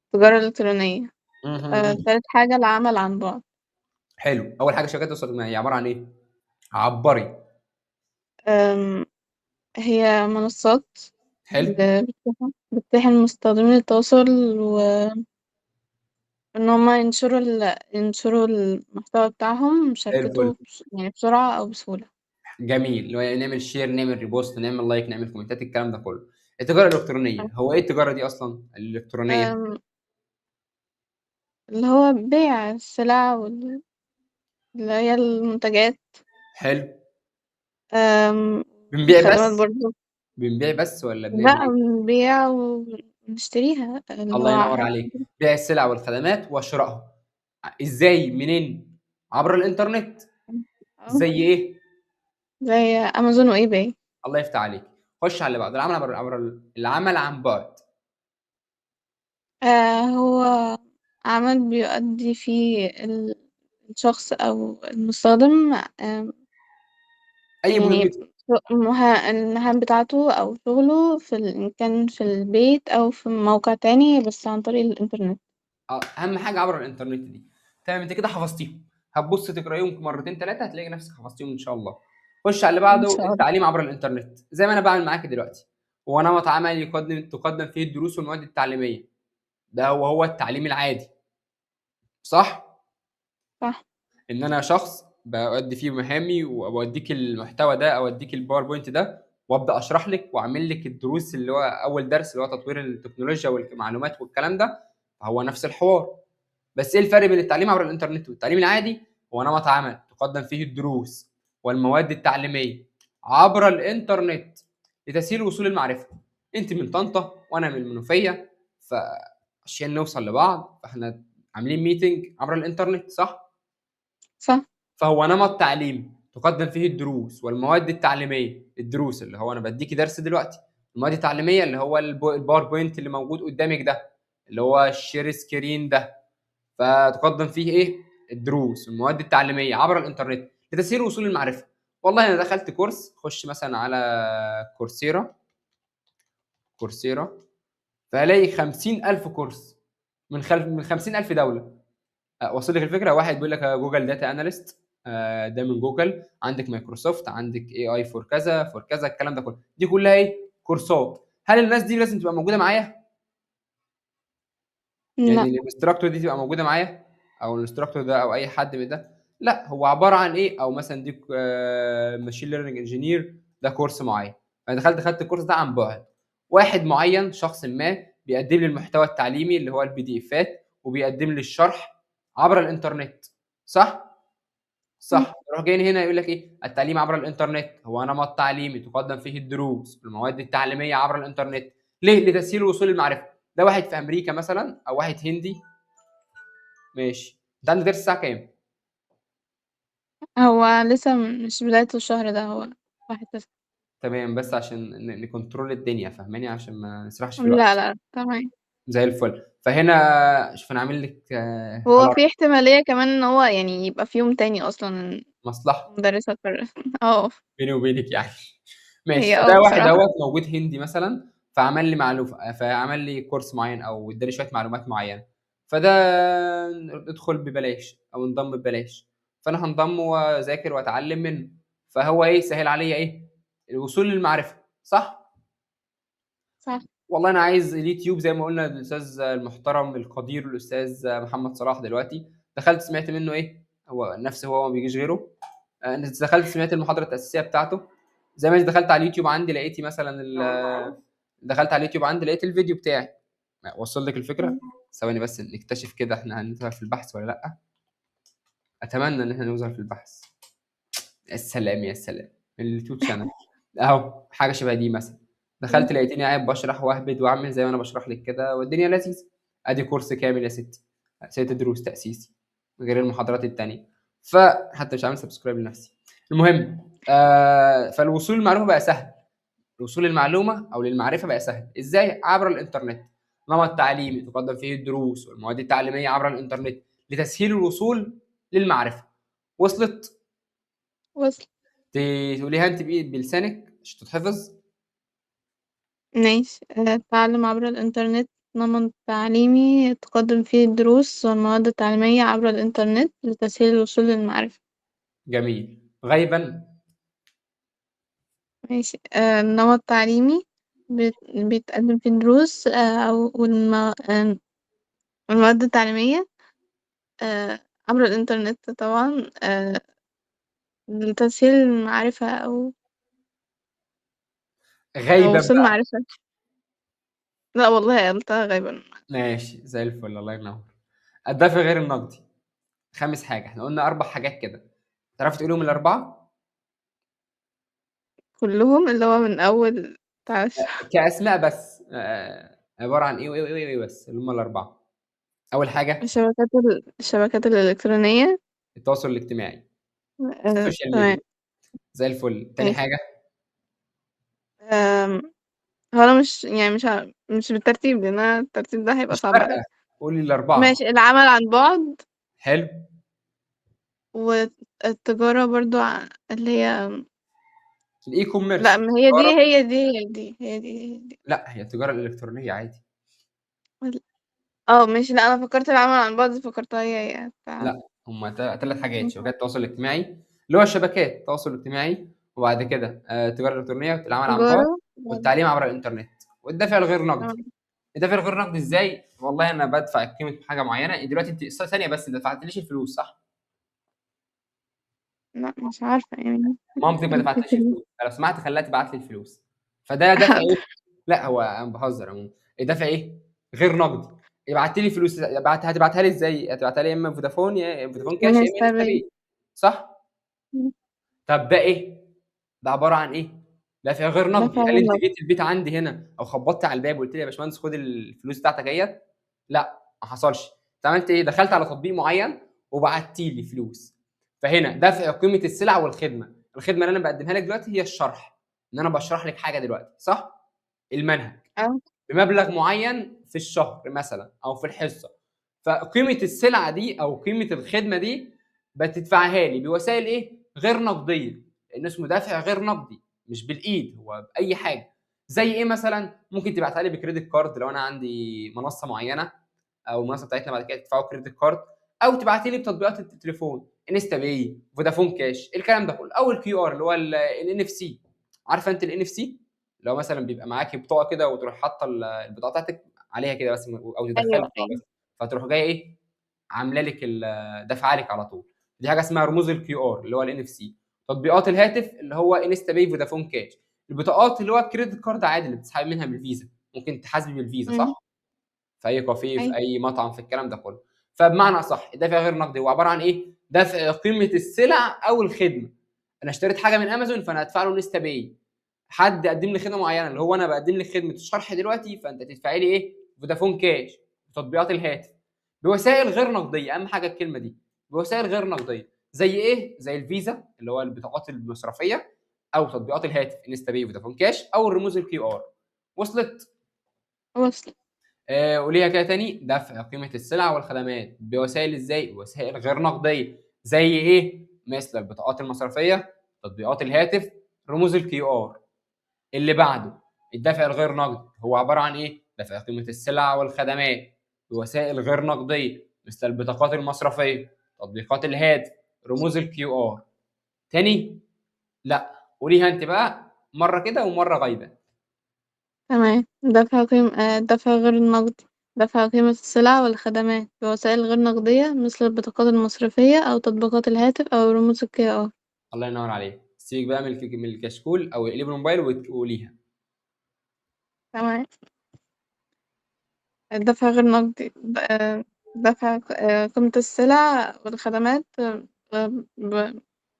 التجارة الإلكترونية. مهم. تالت حاجة العمل عن بعد. حلو. اول حاجه شبكات التواصل الاجتماعي هي عباره عن ايه؟ عبري. آم، هي منصات حلو. بتتيح للمستخدمين التواصل وإن هما ينشروا المحتوى بتاعهم زي الفل. مشاركته يعني بسرعة أو بسهولة. جميل. اللي هو نعمل شير، نعمل ريبوست، نعمل لايك، نعمل كومنتات، الكلام ده كله. التجاره الالكترونيه هو ايه؟ التجاره دي اصلا الالكترونيه. آم، اللي هو بيع السلع اللي هي المنتجات. حلو. آم، بنبيع الخدمات بس؟ برضو. بنبيع بس ولا بنعمل لا، ايه؟ بنبيع ونشتريها اللي الله هو. ينور عليك. بيع السلع والخدمات وشرائها. ازاي؟ منين؟ عبر الانترنت. اه، زي ايه؟ زي أمازون وإي باي. الله يفتح عليك. خش على اللي بعده، العمل العمل عن بعد. هو عمل بيؤدي فيه الشخص أو المستخدم اي يعني مهمته. المهام بتاعته أو شغله إن كان في البيت أو في موقع تاني بس عن طريق الإنترنت. اهم حاجه عبر الانترنت دي. تمام، انت كده حفظتيهم. هتبص تقرايهم مرتين ثلاثه هتلاقي نفسك حفظتيهم ان شاء الله. خش على اللي إن بعده، شاء الله. التعليم عبر الانترنت زي ما انا بعمل معاك دلوقتي. هو نمط عمل تقدم فيه الدروس والمواد التعليميه، ده هو التعليم العادي، صح؟ صح. ان انا شخص بأدي فيه مهامي واوديك المحتوى ده او اديك الباوربوينت ده وابدا اشرح لك واعمل لك الدروس اللي هو اول درس اللي هو تطوير التكنولوجيا والمعلومات والكلام ده. هو نفس الحوار، بس ايه الفرق بين التعليم عبر الانترنت والتعليم العادي؟ هو نمط عمل تقدم فيه الدروس والمواد التعليميه عبر الانترنت لتسهيل وصول المعرفه. انت من طنطا وانا من المنوفيه، فعشان نوصل لبعض فاحنا عاملين ميتنج عبر الانترنت، صح؟ صح. فهو نمط تعليم تقدم فيه الدروس والمواد التعليميه. الدروس اللي هو انا بديكي درس دلوقتي، المواد التعليميه اللي هو الباوربوينت اللي موجود قدامك ده، اللي هو الشير سكرين ده. فتقدم فيه ايه؟ الدروس والمواد التعليميه عبر الانترنت لتسهيل وصول المعرفه. والله انا دخلت كورس، خش مثلا على كورسيرا، كورسيرا فهلاقي 50,000 كورس من 50,000 دوله. واصل لك الفكره؟ واحد بيقول لك جوجل داتا اناليست، ده من جوجل، عندك مايكروسوفت، عندك اي اي فور كذا فور كذا، الكلام ده كله دي كلها ايه؟ كورسات. هل الناس دي لازم تبقى موجوده معايا؟ يعني لا. الانستراكتور دي تبقى موجوده معايا، او الانستراكتور ده او اي حد من ده؟ لا، هو عباره عن ايه؟ او مثلا دي ماشين ليرنينج انجينير، ده كورس معين. انا دخلت خدت الكورس ده عن بعد. واحد معين، شخص ما بيقدم لي المحتوى التعليمي اللي هو البي دي افات، وبيقدم لي الشرح عبر الانترنت، صح؟ صح. يروح جاي هنا يقول لك ايه؟ التعليم عبر الانترنت هو نمط تعليمي تقدم فيه الدروس والمواد التعليميه عبر الانترنت. ليه؟ لتسهيل وصول المعرفه. ده واحد في امريكا مثلا او واحد هندي. ماشي، انت عندك درس الساعه كام؟ هو لسه مش بداية الشهر ده، هو 1/9. تمام، بس عشان نكنترول الدنيا، فاهماني؟ عشان ما نسرحش في لا الوقت. لا تمام. زي الفل. فهنا شوف انا عامل لك هو الارم. في احتمالية كمان ان هو يعني يبقى في يوم تاني اصلا مصلحه مدرسة اه. بيني وبينك يعني. ماشي، هي فده واحد بصراحة. اهوت موجود هندي مثلا، فعمل لي معلومه، فعمل لي كورس معين او اداني شويه معلومات معينه. فده ادخل ببلاش او انضم ببلاش، فانا هنضم واذاكر واتعلم منه. فهو ايه؟ سهل عليا ايه؟ الوصول للمعرفه، صح؟ صح. والله انا عايز اليوتيوب زي ما قلنا الاستاذ المحترم القدير الاستاذ محمد صلاح دلوقتي، دخلت سمعت منه ايه؟ هو نفسه، هو ما بيجيش غيره. دخلت سمعت المحاضره الاساسيه بتاعته. زي ما دخلت على اليوتيوب عندي لقيتي مثلا دخلت على اليوتيوب عندي لقيت الفيديو بتاعي. وصل لك الفكره؟ ثواني بس نكتشف كده احنا هنظهر في البحث ولا لا. اتمنى ان احنا نظهر في البحث. يا سلام يا سلام، اليوتيوب شانل اهو، حاجه شبه دي مثلا. دخلت لقيتني قاعد بشرح واهبد واعمل زي ما انا بشرح لك كده، والدنيا لذيذه. ادي كورس كامل يا ستي، 6 دروس تاسيسي غير المحاضرات التانية. فحتى مش عامل سبسكرايب لنفسي. المهم فالوصول للمعلومه بقى سهل. الوصول للمعلومه او للمعرفه بقى سهل ازاي؟ عبر الانترنت. نمط تعليمي تقدم فيه الدروس والمواد التعليميه عبر الانترنت لتسهيل الوصول للمعرفه. وصلت؟ وصل. تقوليها انت بلسانك عشان تتحفظ. ماشي. التعلم عبر الإنترنت نمط تعليمي تقدم فيه الدروس والمواد التعليمية عبر الإنترنت لتسهيل الوصول للمعرفة. جميل. غيبا. ماشي. نمط تعليمي بيتقدم فيه دروس والمواد التعليمية عبر الإنترنت طبعا لتسهيل المعرفة أو غيبا وصول بقى. المعرفة. لا والله قلتها غالبا. ماشي زي الفل، الله ينور. الدفع غير النقدي. خامس حاجه، احنا قلنا 4 حاجات كده، تعرف تقولهم الاربعه؟ كلهم اللي هو من أول كاسماء بس، عباره عن ايه وايه وايه وايه بس، اللي هم الاربعه. اول حاجه الشبكات الإلكترونية. التواصل الاجتماعي، السوشيال تمام. ميديا. زي الفل. تاني ماشي. حاجه أم، هو أنا مش يعني مش بالترتيب لأن أنا الترتيب ده هيبقى مش صعب عليا. فارقه، قولي الاربعه. ماشي. العمل عن بعد. حلو. والتجارة برضو اللي هي. الاي لا، كوميرس ما هي دي التجاره. هي دي هي دي هي دي هي دي. لا، هي التجاره الالكترونيه عادي. اه ماشي. لا أنا فكرت العمل عن بعد، فكرتها هي لا، هم 3 حاجات: شبكات التواصل الاجتماعي اللي هو شبكات التواصل الاجتماعي، وبعد كده التجاره الالكترونيه والعمل عن بعد تجارة والتعليم عبر الانترنت والدفع الغير نقدي. الدفع الغير نقدي ازاي؟ والله انا بدفع قيمه حاجه معينه. دلوقتي انت ثانيه بس، انت دفعتليش الفلوس صح؟ لا مش عارفة يعني. مامتك ما دفعتليش الفلوس، فلو سمحت خليها تبعت لي الفلوس. فده دفع ايه؟ لا هو انا بهزر عموما. الدفع ايه؟ غير نقدي. ابعت لي فلوس، هتبعتها لي ازاي؟ هتبعتها لي يا اما فودافون يا فودافون كاش من يا اما انستا السبيل. باي، صح؟ طب ده ايه؟ ده عباره عن ايه؟ دافع غير نقدي. دفع هل غير انت نقدي. جيت البيت عندي هنا او خبطت على الباب وقلت لي يا باشمهندس خد الفلوس بتاعتك اهيت؟ لا ما حصلش. انت عملت ايه؟ دخلت على تطبيق معين وبعت لي فلوس. فهنا دفع قيمه السلع والخدمه. الخدمه اللي انا بقدمها لك دلوقتي هي الشرح، ان انا بشرح لك حاجه دلوقتي، صح؟ المنهج أو بمبلغ معين في الشهر مثلا او في الحصه. فقيمه السلعه دي او قيمه الخدمه دي بتدفعها لي بوسائل ايه؟ غير نقديه، لان اسمه دافع غير نقدي مش بالايد، هو باي حاجه. زي ايه مثلا؟ ممكن تبعتها لي بكريدت كارد لو انا عندي منصه معينه، او المنصه بتاعتنا بعد كده تدفعوا كريدت كارد، او تبعتي لي بتطبيقات التليفون انستا باي فودافون كاش الكلام ده كله، او الكيو ار اللي هو الان اف سي. عارفه انت الان اف سي؟ لو مثلا بيبقى معاكي بطاقه كده وتروح حاطه البطاقه بتاعتك عليها كده بس، او تدخلي أيوه البطاقه أيوه. بس، فتروح جايه ايه؟ عامله لك دافعه لك على طول. دي حاجه اسمها رموز الكيو ار اللي هو الان اف سي. تطبيقات الهاتف اللي هو انستا باي فودافون كاش. البطاقات اللي هو الكريدت كارد عادي اللي بتسحبي منها بالفيزا، ممكن تحاسبي بالفيزا أمم. صح؟ في اي كافيه في أيوه. اي مطعم في الكلام ده كله. فبمعنى اصح الدفع غير نقدي هو عباره عن ايه؟ دفع قيمه السلع او الخدمه. انا اشتريت حاجه من امازون فانا هدفع له انستا باي. حد قدم لي خدمه معينه اللي هو انا بقدم لك خدمه الشرح دلوقتي، فانت تدفعي لي ايه؟ فودافون كاش. تطبيقات الهاتف بوسائل غير نقديه، اهم حاجه الكلمه دي، بوسائل غير نقديه. زي ايه؟ زي الفيزا اللي هو البطاقات المصرفيه، او تطبيقات الهاتف انستا باي فودافون كاش، او الرموز الكيو ار. وصلت؟ وصل. وليها كده تاني دفع قيمة السلع والخدمات بوسائل ازاي؟ وسائل غير نقدية. زي ايه؟ مثل البطاقات المصرفية، تطبيقات الهاتف، رموز الكيو ار. اللي بعده الدفع الغير نقدي هو عبارة عن ايه؟ دفع قيمة السلع والخدمات بوسائل غير نقدية مثل البطاقات المصرفية، تطبيقات الهاتف، رموز الكيو ار. تاني؟ لا. قوليها انت بقى مرة كده ومرة غايبة. تمام. دفع غير نقدي. دفع قيمة السلع والخدمات بوسائل غير نقدية مثل البطاقات المصرفية أو تطبيقات الهاتف أو رموز الكي. الله ينور عليك. سيبك بقى من الكشكول او اقلب الموبايل وقوليها. تمام. الدفع غير نقدي دفع قيمة السلع والخدمات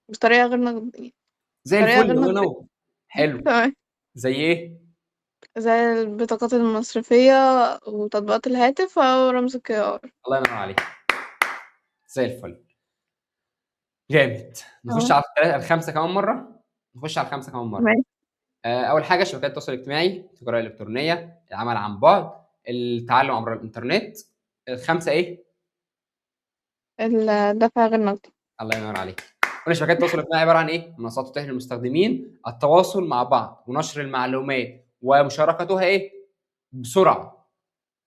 بطريقة غير نقدية. زي طريقة الفل، غير الله نقدية. ينور. حلو. تمام. زي ايه؟ زي البطاقات المصرفية وتطبيقات الهاتف أو رمز الكي. الله ينور عليك. زي الفل. جامد. نخش تمام. على الخمسه كمان مره. نخش على الخمسه كمان مره. تمام. اول حاجه شبكات التواصل الاجتماعي، التجاره الالكترونيه، العمل عن بعد، التعلم عبر الانترنت. الخمسه ايه؟ الدفع غير نقدي. الله ينور عليك. قلنا شبكات التواصل الاجتماعي عباره عن ايه؟ منصات تتيح للمستخدمين التواصل مع بعض ونشر المعلومات ومشاركتها ايه؟ بسرعه.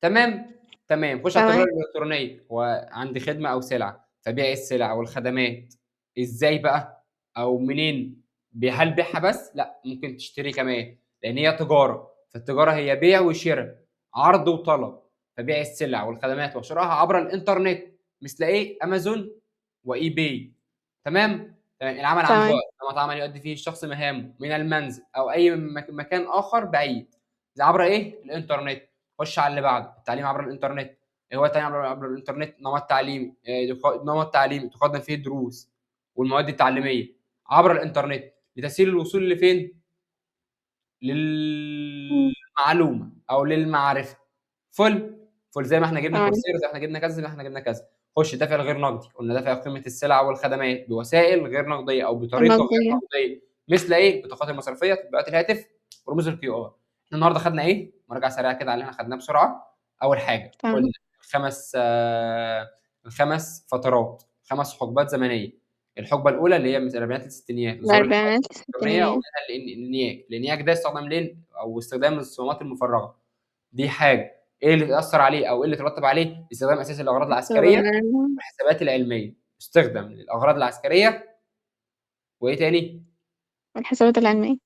تمام. تمام. خش على التجاره تمام. الالكترونيه، وعندي خدمه او سلعه فبيع السلع والخدمات. ازاي بقى او منين؟ هل بيعها بس؟ لا، ممكن تشتري كمان، لان هي تجاره. فالتجاره هي بيع وشراء، عرض وطلب. فبيع السلع والخدمات وشرائها عبر الانترنت مثل ايه؟ امازون واي باي. تمام. تمام. العمل عن بعد، تمام. نمط عمل يؤدي فيه الشخص مهامه من المنزل او اي مكان اخر بعيد. زي عبر ايه؟ الانترنت. خش على اللي بعده التعليم عبر الانترنت. ايه هو التعليم عبر الانترنت؟ نمط تعليمي، نمط تعليمي تقدم فيه الدروس والمواد التعليميه عبر الانترنت لتسهيل الوصول لفين؟ للمعلومه او للمعرفه. فل فل. زي ما احنا جبنا تمام. كورسيرا، زي ما احنا جبنا كذا، زي ما احنا جبنا كذا. خش دافع الغير نقدي. قلنا دافع قيمه السلع والخدمات بوسائل غير نقديه او بطريقه غير النقدية. نقديه مثل ايه؟ البطاقات المصرفيه، تطبيقات الهاتف، ورموز الكيو ار. احنا النهارده خدنا ايه؟ مراجعه سريعه كده على اللي احنا خدناه بسرعه. اول حاجه تمام. قلنا الخمس فترات، خمس حقبات زمنيه. الحقبه الاولى اللي هي من الاربعينات للستينيات، ظهور الأربعينات الالكترونيه او الستينيات. منها الانياك. الانياك ده استخدام ليه او استخدام الصمامات المفرغه. دي حاجه. ايه اللي تاثر عليه او ايه اللي ترتب عليه؟ استخدام اساسي للاغراض العسكريه استخدام. والحسابات العلميه. استخدم للاغراض العسكريه وايه تاني؟ والحسابات العلمية.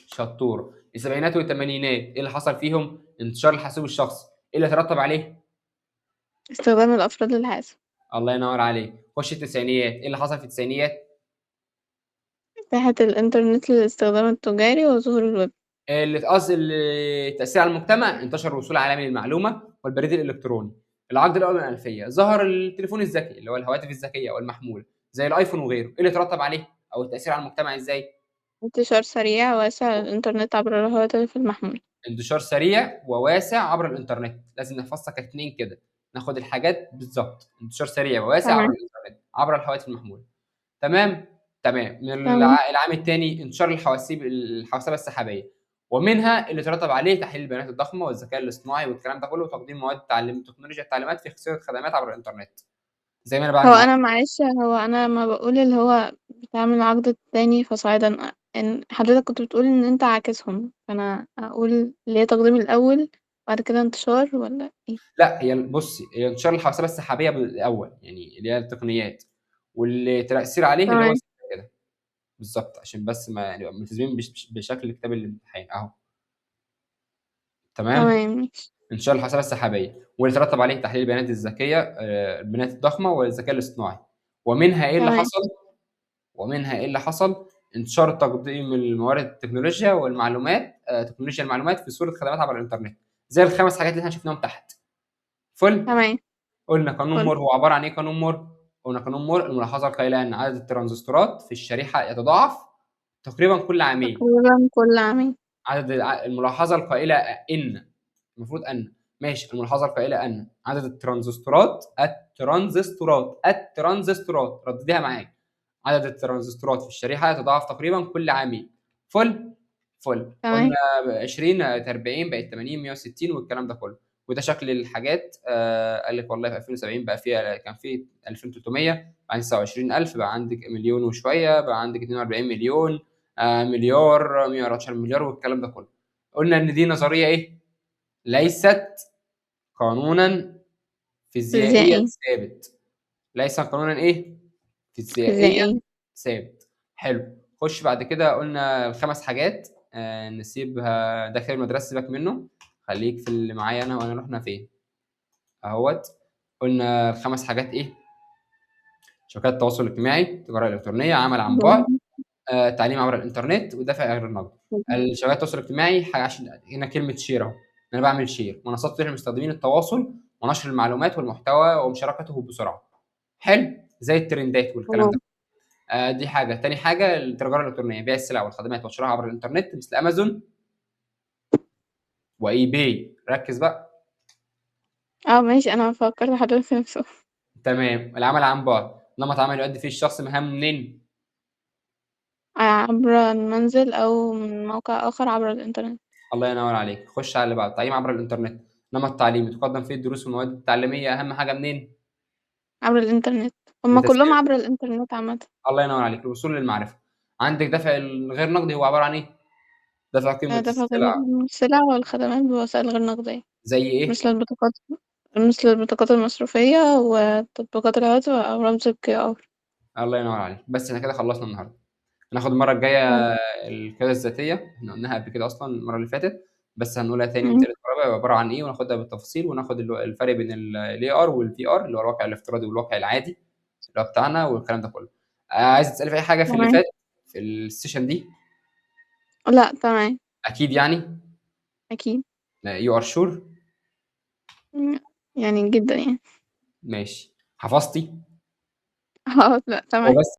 شطوره. السبعينات والثمانينات ايه اللي حصل فيهم؟ انتشار الحاسوب الشخصي. ايه اللي ترتب عليه؟ استخدام الأفراد للحاسب. الله ينور عليك. خش التسعينيات، ايه اللي حصل في التسعينيات؟ إتاحة الإنترنت للاستخدام التجاري وظهور الويب. اللي تقص التأثير على المجتمع، انتشر الوصول العالمي للمعلومة والبريد الإلكتروني. العقد الأول من الألفية ظهر التليفون الذكي اللي هو الهواتف الذكية أو المحمول زي الآيفون وغيره. إيه اللي ترتب عليه؟ أو التأثير على المجتمع إزاي؟ انتشار سريع واسع للإنترنت عبر الهواتف المحمولة. انتشار سريع وواسع عبر الإنترنت. لازم نحفظها كاتنين كده، ناخد الحاجات بالظبط. انتشار سريع وواسع عبر تمام. الإنترنت عبر الهواتف المحمولة. تمام. تمام. من تمام. العام الثاني انتشار الحواسبه السحابيه، ومنها اللي ترتب عليه تحليل البيانات الضخمه والذكاء الاصطناعي والكلام ده كله، وتقديم مواد تعليم تكنولوجيا التعليمات في صيغه خدمات عبر الانترنت زي ما انا هو بعمل معاك. أنا معلش، هو أنا ما بقول اللي هو بتعمل العقد التاني فصاعدا، إن حضرتك كنت بتقول إن أنت عاكسهم، فأنا أقول اللي هي تقديم الأول بعد كده انتشار ولا إيه؟ لا، هي بصي، هي انتشار الحواسبه السحابيه بالاول يعني اللي هي التقنيات، واللي تاثير عليه اللي هو تمام. كده بالظبط، عشان بس ما نبقى ملتزمين بشكل كتاب الامتحان اهو. تمام. تمام ماشي. انتشار الحوسبه السحابيه واللي ترتب عليه تحليل البيانات الذكيه، البيانات الضخمه والذكاء الاصطناعي. ومنها ايه اللي تمام. حصل؟ ومنها ايه اللي حصل؟ انتشار تقديم الموارد التكنولوجيا والمعلومات، تكنولوجيا المعلومات في صوره خدمات عبر الانترنت زي الخمس حاجات اللي احنا شفناهم تحت. فل. تمام. قلنا قانون فل. مور هو عباره عن ايه؟ قانون مور، قلنا قانون مور الملاحظه القائله ان عدد الترانزستورات في الشريحه يتضاعف تقريبا كل عامين. تقريبا كل عامين. الملاحظه القائله ان، المفروض ان، ماشي، الملاحظه القائله ان عدد الترانزستورات ردديها معايا. عدد الترانزستورات في الشريحه يتضاعف تقريبا كل عامين. فل. فل تمام. قلنا 20 40 بقت 80 160 والكلام ده كله. وده شكل الحاجات. قال لك والله في 2070 بقى فيها، كان في 2300، بعدين 29000، بقى عندك مليون وشويه، بقى عندك 42 مليون، مليار، 114 مليار والكلام ده كله. قلنا ان دي نظريه ايه؟ ليست قانونا فيزيائيا فيزيائي. ثابت. ليس قانونا ايه؟ فيزيائيا فيزيائي. ثابت. حلو. خش بعد كده. قلنا خمس حاجات نسيبها داخل المدرسه، سيبك منه، خليك في اللي معايا انا. وانا رحنا فين اهوت؟ قلنا الخمس حاجات ايه؟ شبكات التواصل الاجتماعي، التجاره الالكترونيه، عمل عن بعد، تعليم عبر الانترنت، ودفع غير النقدي. الشبكات التواصل الاجتماعي حاجه، عشان هنا كلمه شير اهو، انا بعمل شير، منصات تتيح للمستخدمين التواصل ونشر المعلومات والمحتوى ومشاركته بسرعه. حلو. زي الترندات والكلام ده. تمام. دي حاجه. تاني حاجه التجاره الالكترونيه، بيع السلع والخدمات وشرائها عبر الانترنت مثل امازون واي باي. ركز بقى. اه ماشي، انا فكرت حضرتك في نفسه. تمام. العمل عن بعد، نمط عمل يؤدي فيه الشخص مهام منين؟ عبر المنزل او من موقع اخر عبر الانترنت. الله ينور عليك. خش على اللي بعد. تعليم عبر الانترنت، نمط تعليمي تقدم فيه الدروس والمواد التعليميه. اهم حاجه منين؟ عبر الانترنت. هما كلهم لتسهيل. عبر الانترنت عامة. الله ينور عليك. الوصول للمعرفه. عندك دفع الغير نقدي هو عباره عن ايه؟ دفع قيمه دفع قيمة السلع. السلع والخدمات بوسائل غير نقدية. زي ايه؟ مثل البطاقات المصرفية وتطبيقات الهواتف أو رمز الQR. الله ينور عليك. بس احنا كده خلصنا النهارده. هناخد المره الجايه القياده الذاتيه، احنا قلناها قبل كده اصلا المره اللي فاتت، بس هنقولها تاني مم. وتالت ورابع عباره عن ايه، وناخدها بالتفاصيل، وناخد الفرق بين الاي ار والفي ار اللي هو الواقع الافتراضي والواقع العادي اللي هو بتاعنا والكلام ده كله. عايز تسالي في اي حاجه في اللي تمام. فات في السيشن دي؟ لا تمام. اكيد يعني. أكيد. يو ار شور. مم. يعني جدا يعني. ماشي. حفظتي؟ اه لا هو تمام. بس